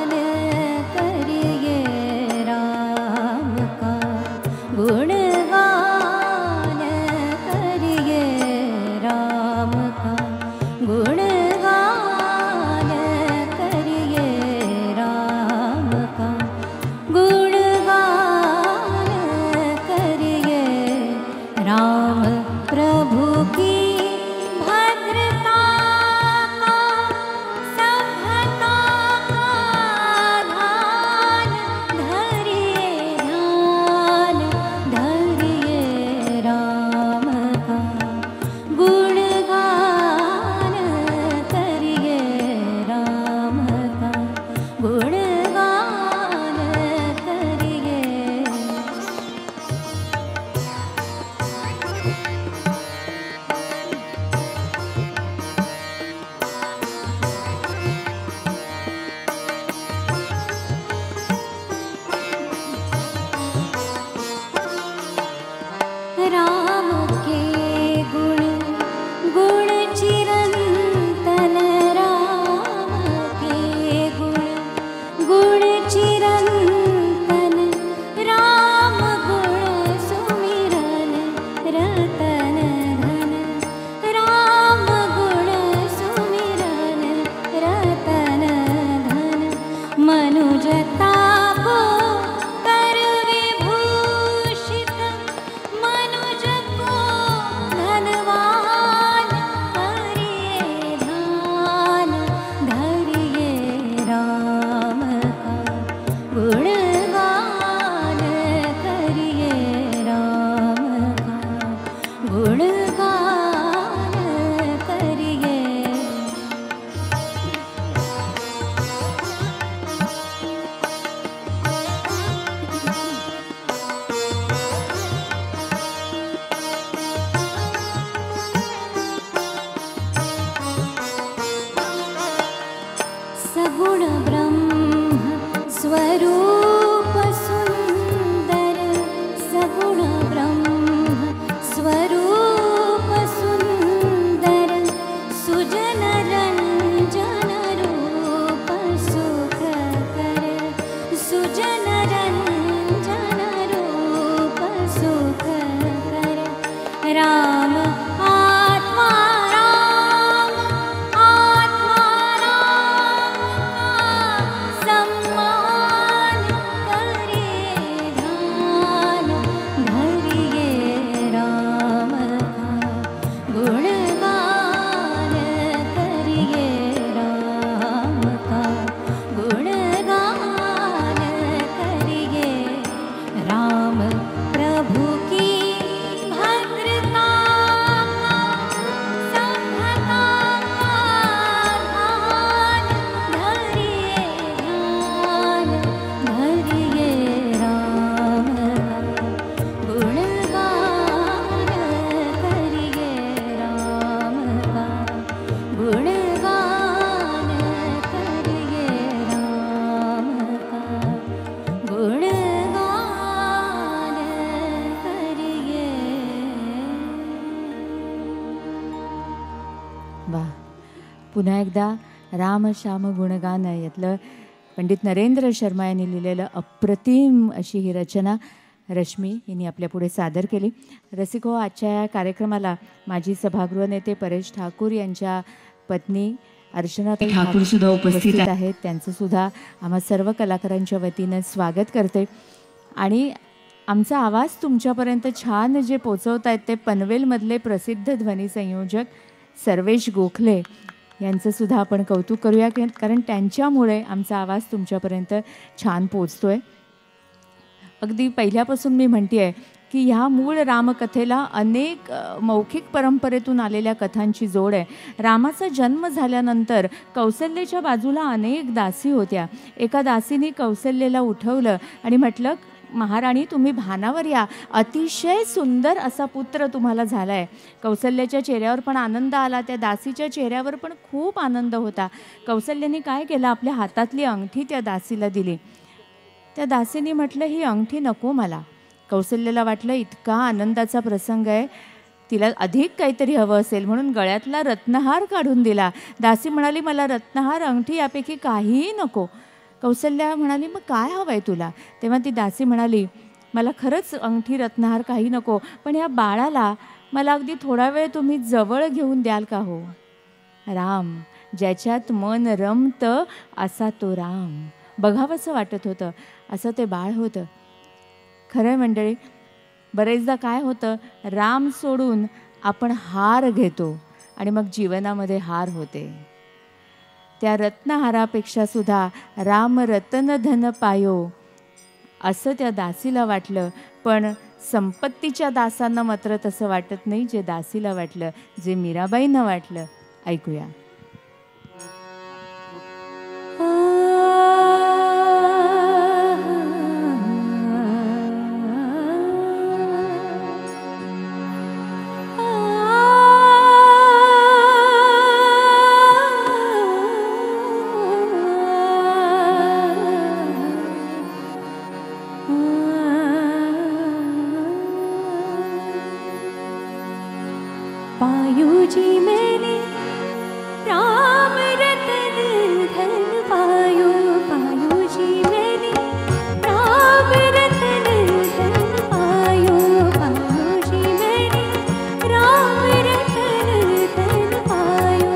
वा, पुन्हा एकदा राम श्याम गुणगान यातलं पंडित नरेंद्र शर्मा यांनी लिहिलेलं अप्रतिम अशी ही रचना रश्मी यांनी आपल्यापुढे सादर केली. रसिको, आजच्या या कार्यक्रमाला माजी सभागृह नेते परेश ठाकूर यांच्या पत्नी अर्चनाताई ठाकूर सुद्धा उपस्थित आहेत. त्यांचं सुद्धा आम्हा सर्व कलाकारांच्या वतीनं स्वागत करते. आणि आमचा आवाज तुमच्यापर्यंत छान जे पोचवत आहेत ते पनवेलमधले प्रसिद्ध ध्वनी संयोजक सर्वेश गोखले यांचं सुद्धा आपण कौतुक करूया, कारण त्यांच्यामुळे आमचा आवाज तुमच्यापर्यंत छान पोचतो आहे. अगदी पहिल्यापासून मी म्हणते आहे की ह्या मूळ रामकथेला अनेक मौखिक परंपरेतून आलेल्या कथांची जोड आहे. रामाचा जन्म झाल्यानंतर कौसल्याच्या बाजूला अनेक दासी होत्या. एका दासीने कौसल्याला उठवलं आणि म्हटलं, महाराणी तुम्ही भानावर या, अतिशय सुंदर असा पुत्र तुम्हाला झाला आहे. कौसल्याच्या चेहऱ्यावर पण आनंद आला, त्या दासीच्या चेहऱ्यावर पण खूप आनंद होता. कौसल्याने काय केलं, आपल्या हातातली अंगठी त्या दासीला दिली. त्या दासीने म्हटलं, ही अंगठी नको मला. कौसल्याला वाटलं इतका आनंदाचा प्रसंग आहे, तिला अधिक काहीतरी हवं असेल म्हणून गळ्यातला रत्नहार काढून दिला. दासी म्हणाली, मला रत्नहार अंगठी यापैकी काहीही नको. कौसल्या म्हणाली, मग काय हवं आहे तुला? तेव्हा ती दासी म्हणाली, मला खरंच अंगठी रत्नहार काही नको, पण या बाळाला मला अगदी थोडा वेळ तुम्ही जवळ घेऊन द्याल का हो? राम ज्याच्यात मन रमतं असा तो राम. बघावंसं वाटत होतं असं ते बाळ होतं. खरं मंडळी, बरेचदा काय होतं, राम सोडून आपण हार घेतो आणि मग जीवनामध्ये हार होते. त्या रत्नहारापेक्षा सुद्धा राम रतन धन पायो असं त्या दासीला वाटलं. पण संपत्तीच्या दासांना मात्र तसं वाटत नाही जे दासीला वाटलं, जे मीराबाईंना वाटलं. ऐकूया. पायूजी मैंने राम रतन धन पायो, पायूजी मैंने राम रतन धन पायो, पायूजी मैंने राम रतन धन पायो.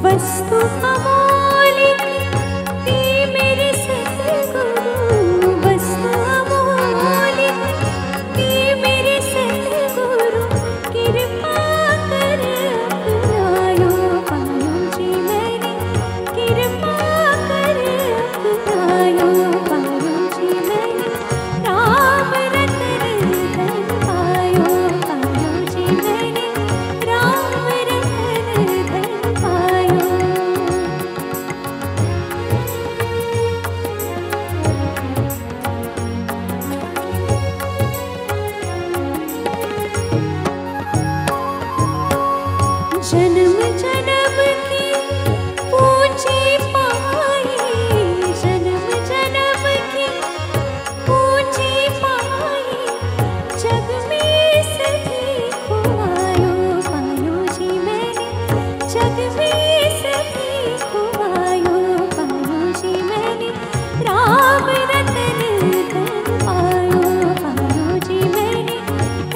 वस्तु अमोलिक दी मेरे सतगुरु, वस्तु अमोलिक दी मेरे सतगुरु, कृपा कर अपनायो, पायूजी मैंने कृपा कर अपनायो, पायूजी मैंने राम रतन धन पायो, पायूजी मैंने राम रतन धन पायो. जन्म जन्म की पूंजी पाई, जन्म जन्म की पूंजी पाई, जग में सभी खुआयो, पायूजी मैंने जग में सभी खुआयो, पायूजी मैंने राम रतन धन पायो, पायूजी मैंने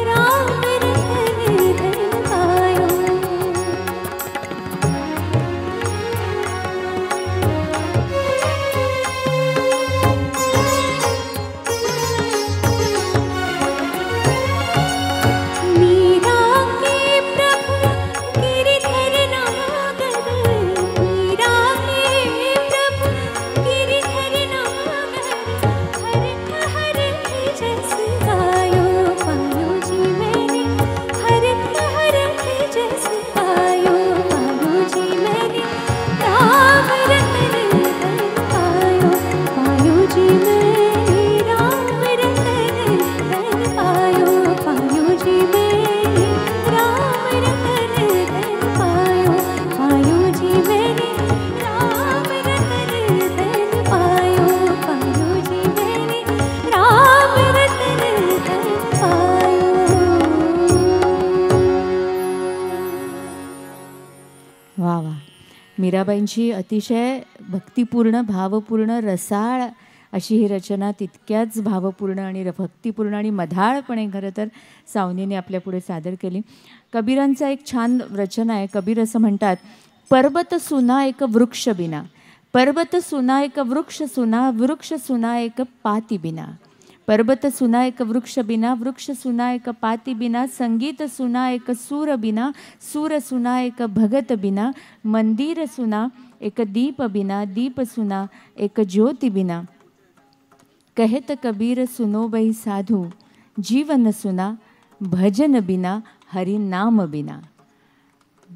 राम रतन धन पायो. मीरा के प्रभु गिरधर नागर, वा वा. मीराबाईंची अतिशय भक्तिपूर्ण, भावपूर्ण, रसाळ अशी ही रचना, तितक्याच भावपूर्ण आणि भक्तिपूर्ण आणि मधाळपणे खरं तर सावनीने आपल्यापुढे सादर केली. कबीरांचा एक छान रचना आहे. कबीर असं म्हणतात, पर्वत सुना एक वृक्ष बिना, पर्वत सुना एक वृक्ष सुना, वृक्ष सुना एक पाती बिना, पर्वत सुना एक वृक्ष बिना, वृक्ष सुना एक पाती बिना, संगीत सुना एक सूर बिना, सूर सुना एक भगत बिना, मंदिर सुना एक दीप बिना, दीप सुना एक ज्योति बिना, कहत कबीर सुनो बही साधू, जीवन सुना भजन बिना, हरि नाम बिना.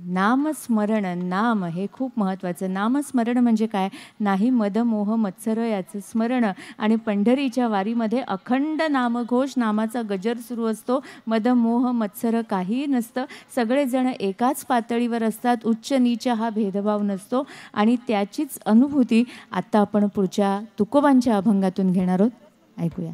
नामस्मरण, नाम हे खूप महत्त्वाचं. नामस्मरण म्हणजे काय? नाही मद मोह मत्सर याचं स्मरण. आणि पंढरीच्या वारीमध्ये अखंड नामघोष, नामाचा गजर सुरू असतो. मद मोह मत्सर काहीही नसतं. सगळेजण एकाच पातळीवर असतात. उच्च नीच हा भेदभाव नसतो. आणि त्याचीच अनुभूती आत्ता आपण पुढच्या तुकोबांच्या अभंगातून घेणार आहोत. ऐकूया.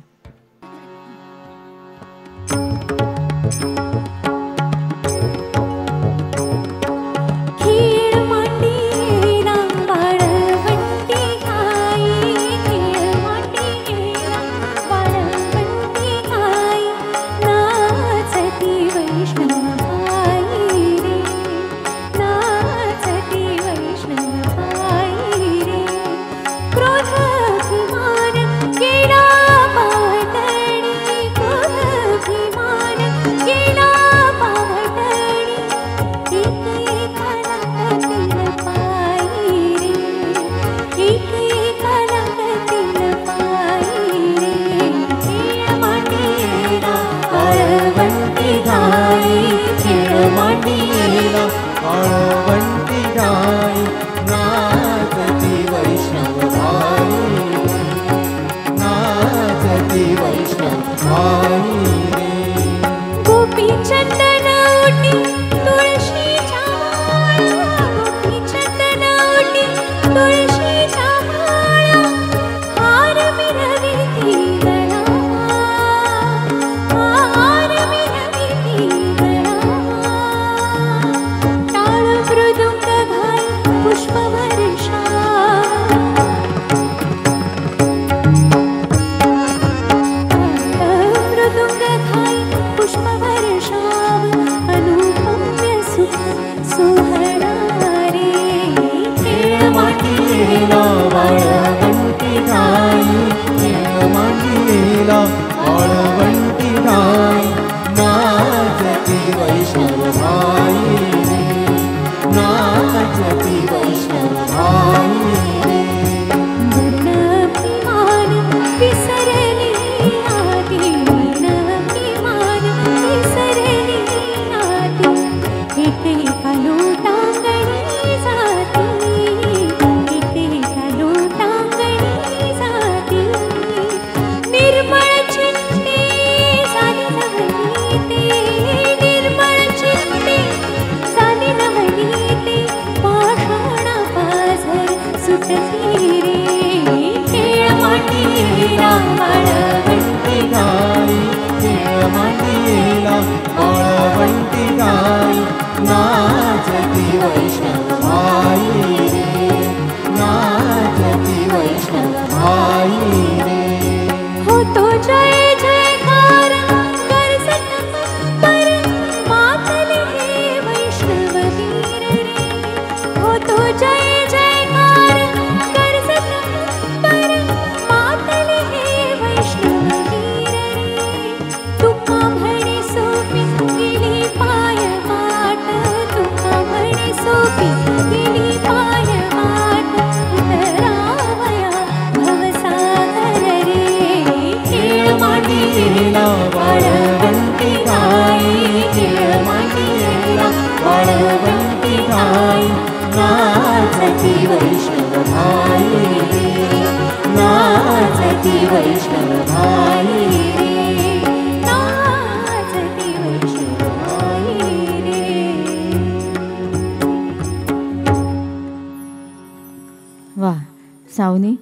सावनी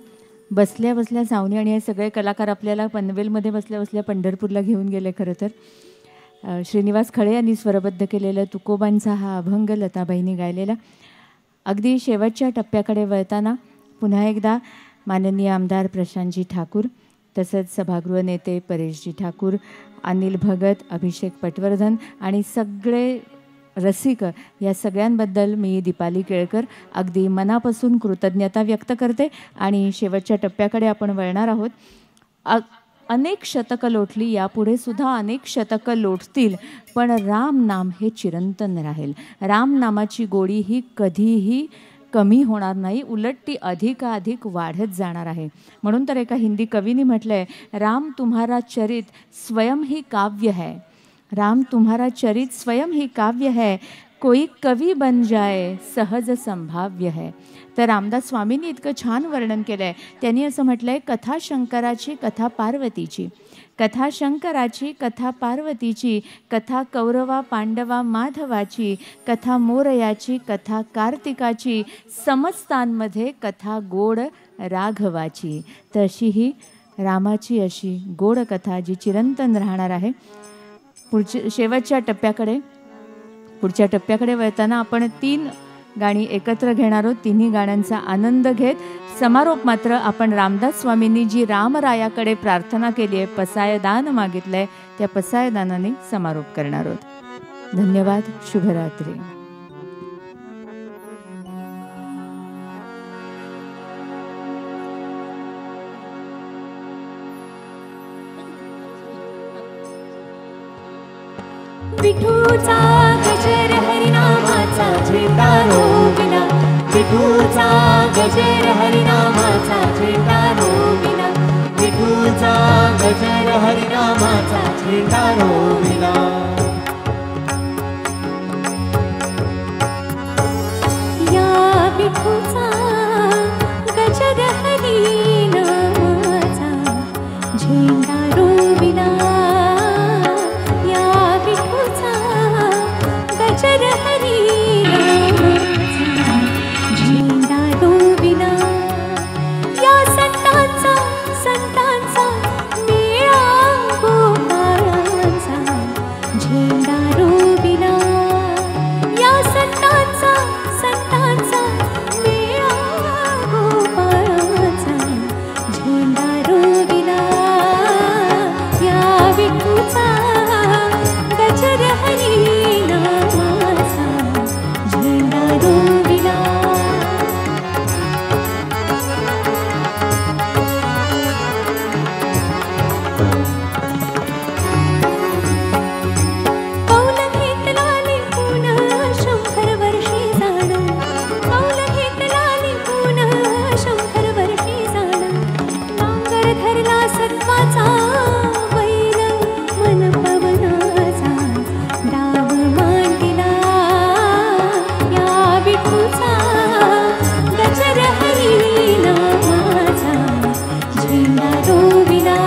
बसल्या बसल्या सावनी आणि हे सगळे कलाकार आपल्याला पनवेलमध्ये बसल्या बसल्या पंढरपूरला घेऊन गेले. खरं तर श्रीनिवास खळे यांनी स्वरबद्ध केलेला तुकोबांचा हा अभंग लताबाईंनी गायलेला. अगदी शेवटच्या टप्प्याकडे वळताना पुन्हा एकदा माननीय आमदार प्रशांतजी ठाकूर, तसंच सभागृह नेते परेशजी ठाकूर, अनिल भगत, अभिषेक पटवर्धन आणि सगळे रसिक या सगळ्यांबद्दल मी दीपाली केळकर अगदी मनापासून कृतज्ञता व्यक्त करते. आणि शेवटच्या टप्प्याकडे आपण वळणार आहोत. अनेक शतकं लोटली, यापुढे सुद्धा अनेक शतकं लोटतील, पण राम नाम हे चिरंतन राहील. राम नामाची गोडी ही कधीही कमी होणार नाही, उलट ती अधिकाधिक वाढत जाणार आहे. म्हणून तर एका हिंदी कवीने म्हटलं आहे, राम तुम्हारा चरित स्वयं ही काव्य है. राम तुम्हारा चरित स्वयं ही काव्य है, कोई कवी बन जाए सहज संभाव्य है. तर रामदास स्वामींनी इतकं छान वर्णन केलं आहे. त्यांनी असं म्हटलं आहे, कथा शंकराची कथा पार्वतीची, कथा शंकराची कथा पार्वतीची, कथा कौरवा पांडवा माधवाची, कथा मोरयाची कथा कार्तिकाची, समस्तांमध्ये कथा गोड राघवाची. तर अशी ही रामाची अशी गोड कथा जी चिरंतन राहणार आहे. शेवटच्या पुढच्या टप्प्याकडे वळताना आपण 3 गाणी एकत्र घेणार आहोत. तिन्ही गाण्यांचा आनंद घेत समारोप मात्र आपण रामदास स्वामींनी जी रामरायाकडे प्रार्थना केली आहे, पसायदान मागितलं आहे, त्या पसायदानाने समारोप करणार आहोत. धन्यवाद. शुभरात्री. विठूचा गजर हरिनामाचा झेंडा रोविला, विठूचा गजर हरिनामाचा झेंडा रोविला, विठूचा गजर हरिनामाचा झेंडा रोविला. या विठूचा गजर हरिनामाचा झेंडा रोविला, गजर हरिनामाचा झेंडा रोविला. या संतांचा मेळा गोपाळांचा झेंडा रोविला. या संतांचा मेळा गोपाळांचा झेंडा रोविला. या विठूचा गजर हरिनामाचा झेंडा रोविला. कौल घेतलाली पुन्हा शंभर वर्षी जाणं, कौल घेतलाली पुन्हा शंभर वर्षी जाणं. नांगर धरला सत्वाचा बैल मन पवनाचा डाव मांडिला. या विठूचा गजर हरिनामाचा झेंडा रोविला.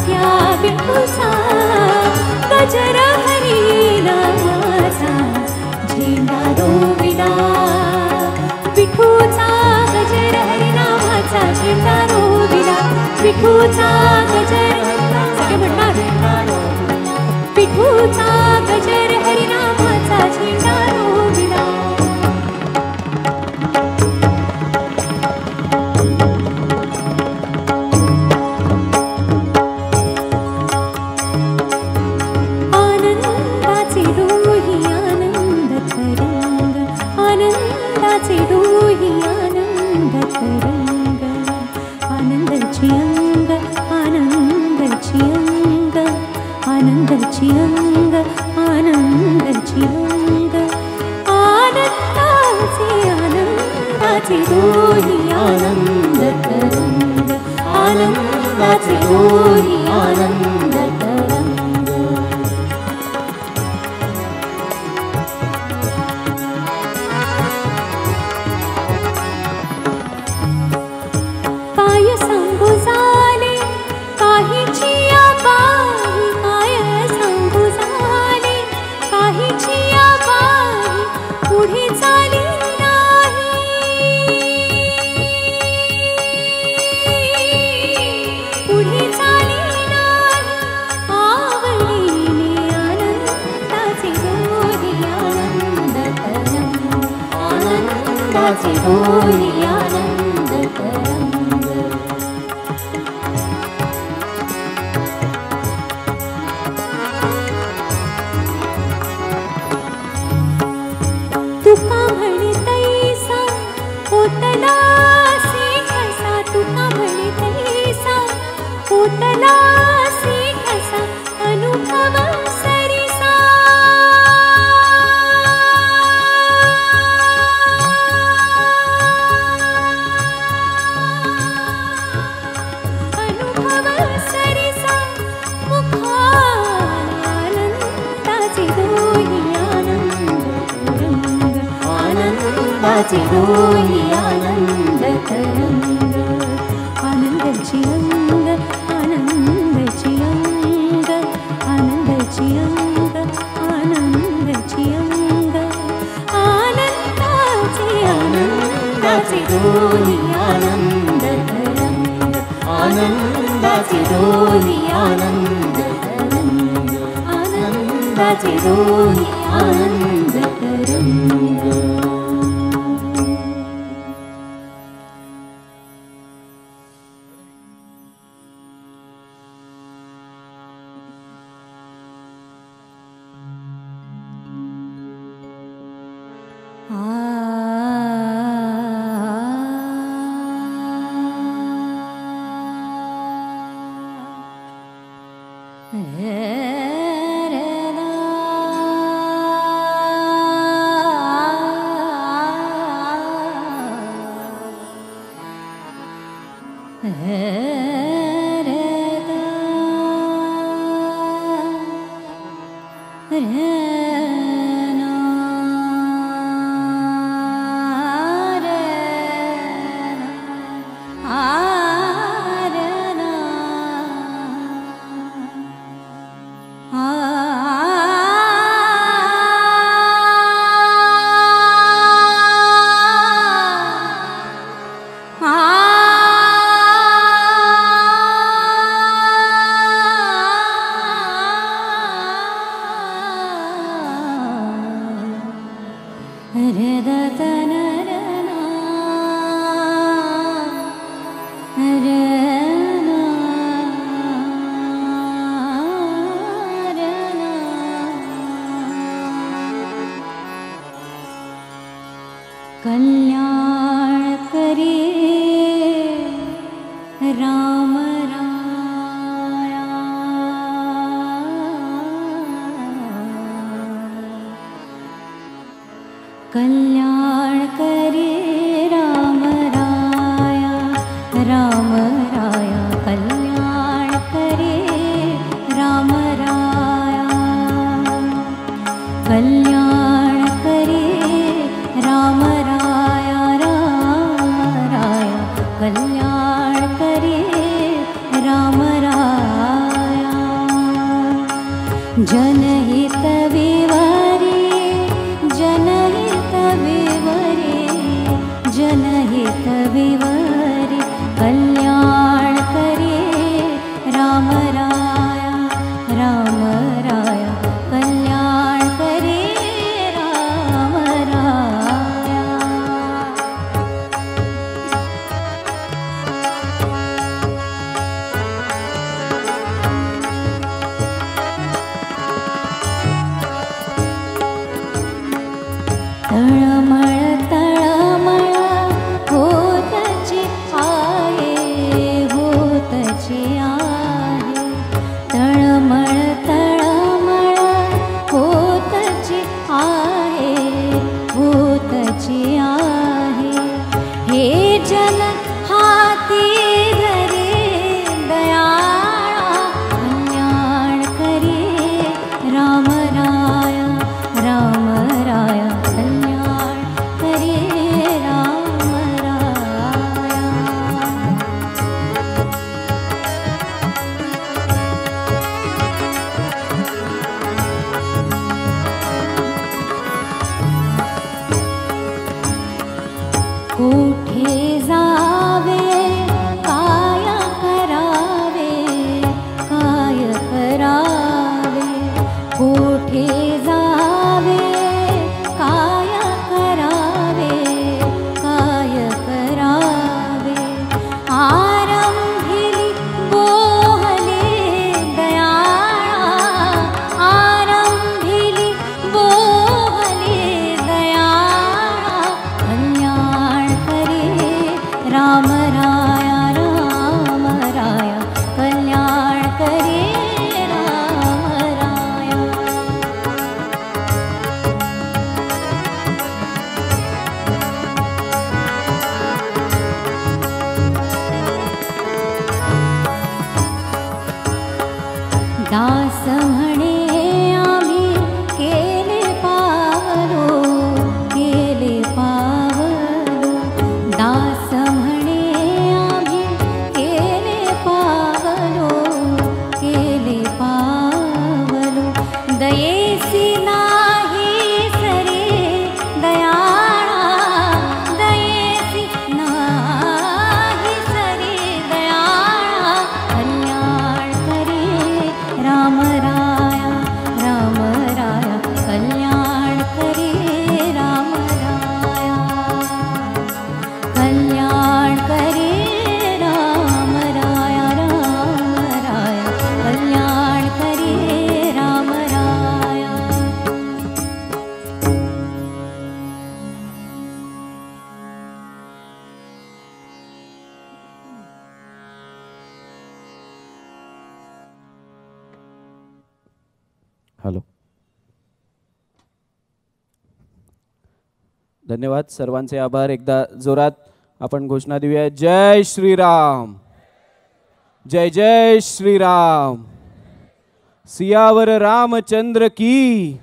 या विठूचा गजर हरिनामाचा झेंडा रोविला. विठूचा गजर हरिनामाचा झेंडा रोविला. विठूचा गजर सगळे म्हणणार, विठूचा गजर हरिनामाचा झेंडा रोविला. आनंदाचे डोही आनंद तरंग, आनंदाचे डोही आनंद तरंग. आनंदाची अंग, आनंदाची अंग, आनंदाची अंग, आनंदाची अंग. आनंदाचे डोही आनंद तरंग, आनंदाचे डोही आनंद तरंग. काय सांगू झाले काहीची आबाई, काय सांगू झाले काहीची आबाई, पुढे चाली नाही, पुढे चाली नाही. आवडीने आनंदाचे डोही आनंद तरंग, आनंदाचे डोली आनंद तरंग तुका म्हणे तैसा होतला कसा तुका म्हणे तैसा होतला कसा अनुभव सरिसा अनुभव सरिसा मुखानंदाचे डोली आनंदाचे डोली आनंद तरंग आनंदाची अंग आनंदाची अंग आनंदाची अंग आनंदाची अंग आनंदाचे डोली आनंद तरंग आनंदाचे डोली आनंद तरंग आनंदाचे डोली आनंद तरंग कल्याण करे राम राया कल्याण करे राम राया राम राया कल्याण करे राम राया कल्याण करे राम राया राम राया कल्याण करे राम राया जनहित विवरे जनहित विवरे जनहित विवरे कल्याण करे राम राया राम राया कल्याण करे राम राया तळमळ तळमळ होतची आहे होतची आहे तळमळ तळमळ होतची आहे होतची आहे हे जन हाती धरे दयाळा कल्याण करे राम राया राम राया कल्याण करे राम राया कोठे जावे काय करावे काय करावे कोठे जावे काय करावे धन्यवाद, सर्वांचे आभार. एकदा जोरात आपण घोषणा देऊया. जय श्रीराम, जय जय श्रीराम, सियावर रामचंद्र की.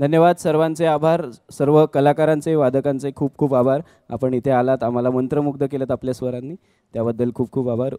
धन्यवाद, सर्वांचे आभार. सर्व कलाकारांचे, वादकांचे खूप खूप आभार. आपण इथे आलात, आम्हाला मंत्रमुग्ध केलं आपल्या स्वरांनी, त्याबद्दल खूप खूप आभार.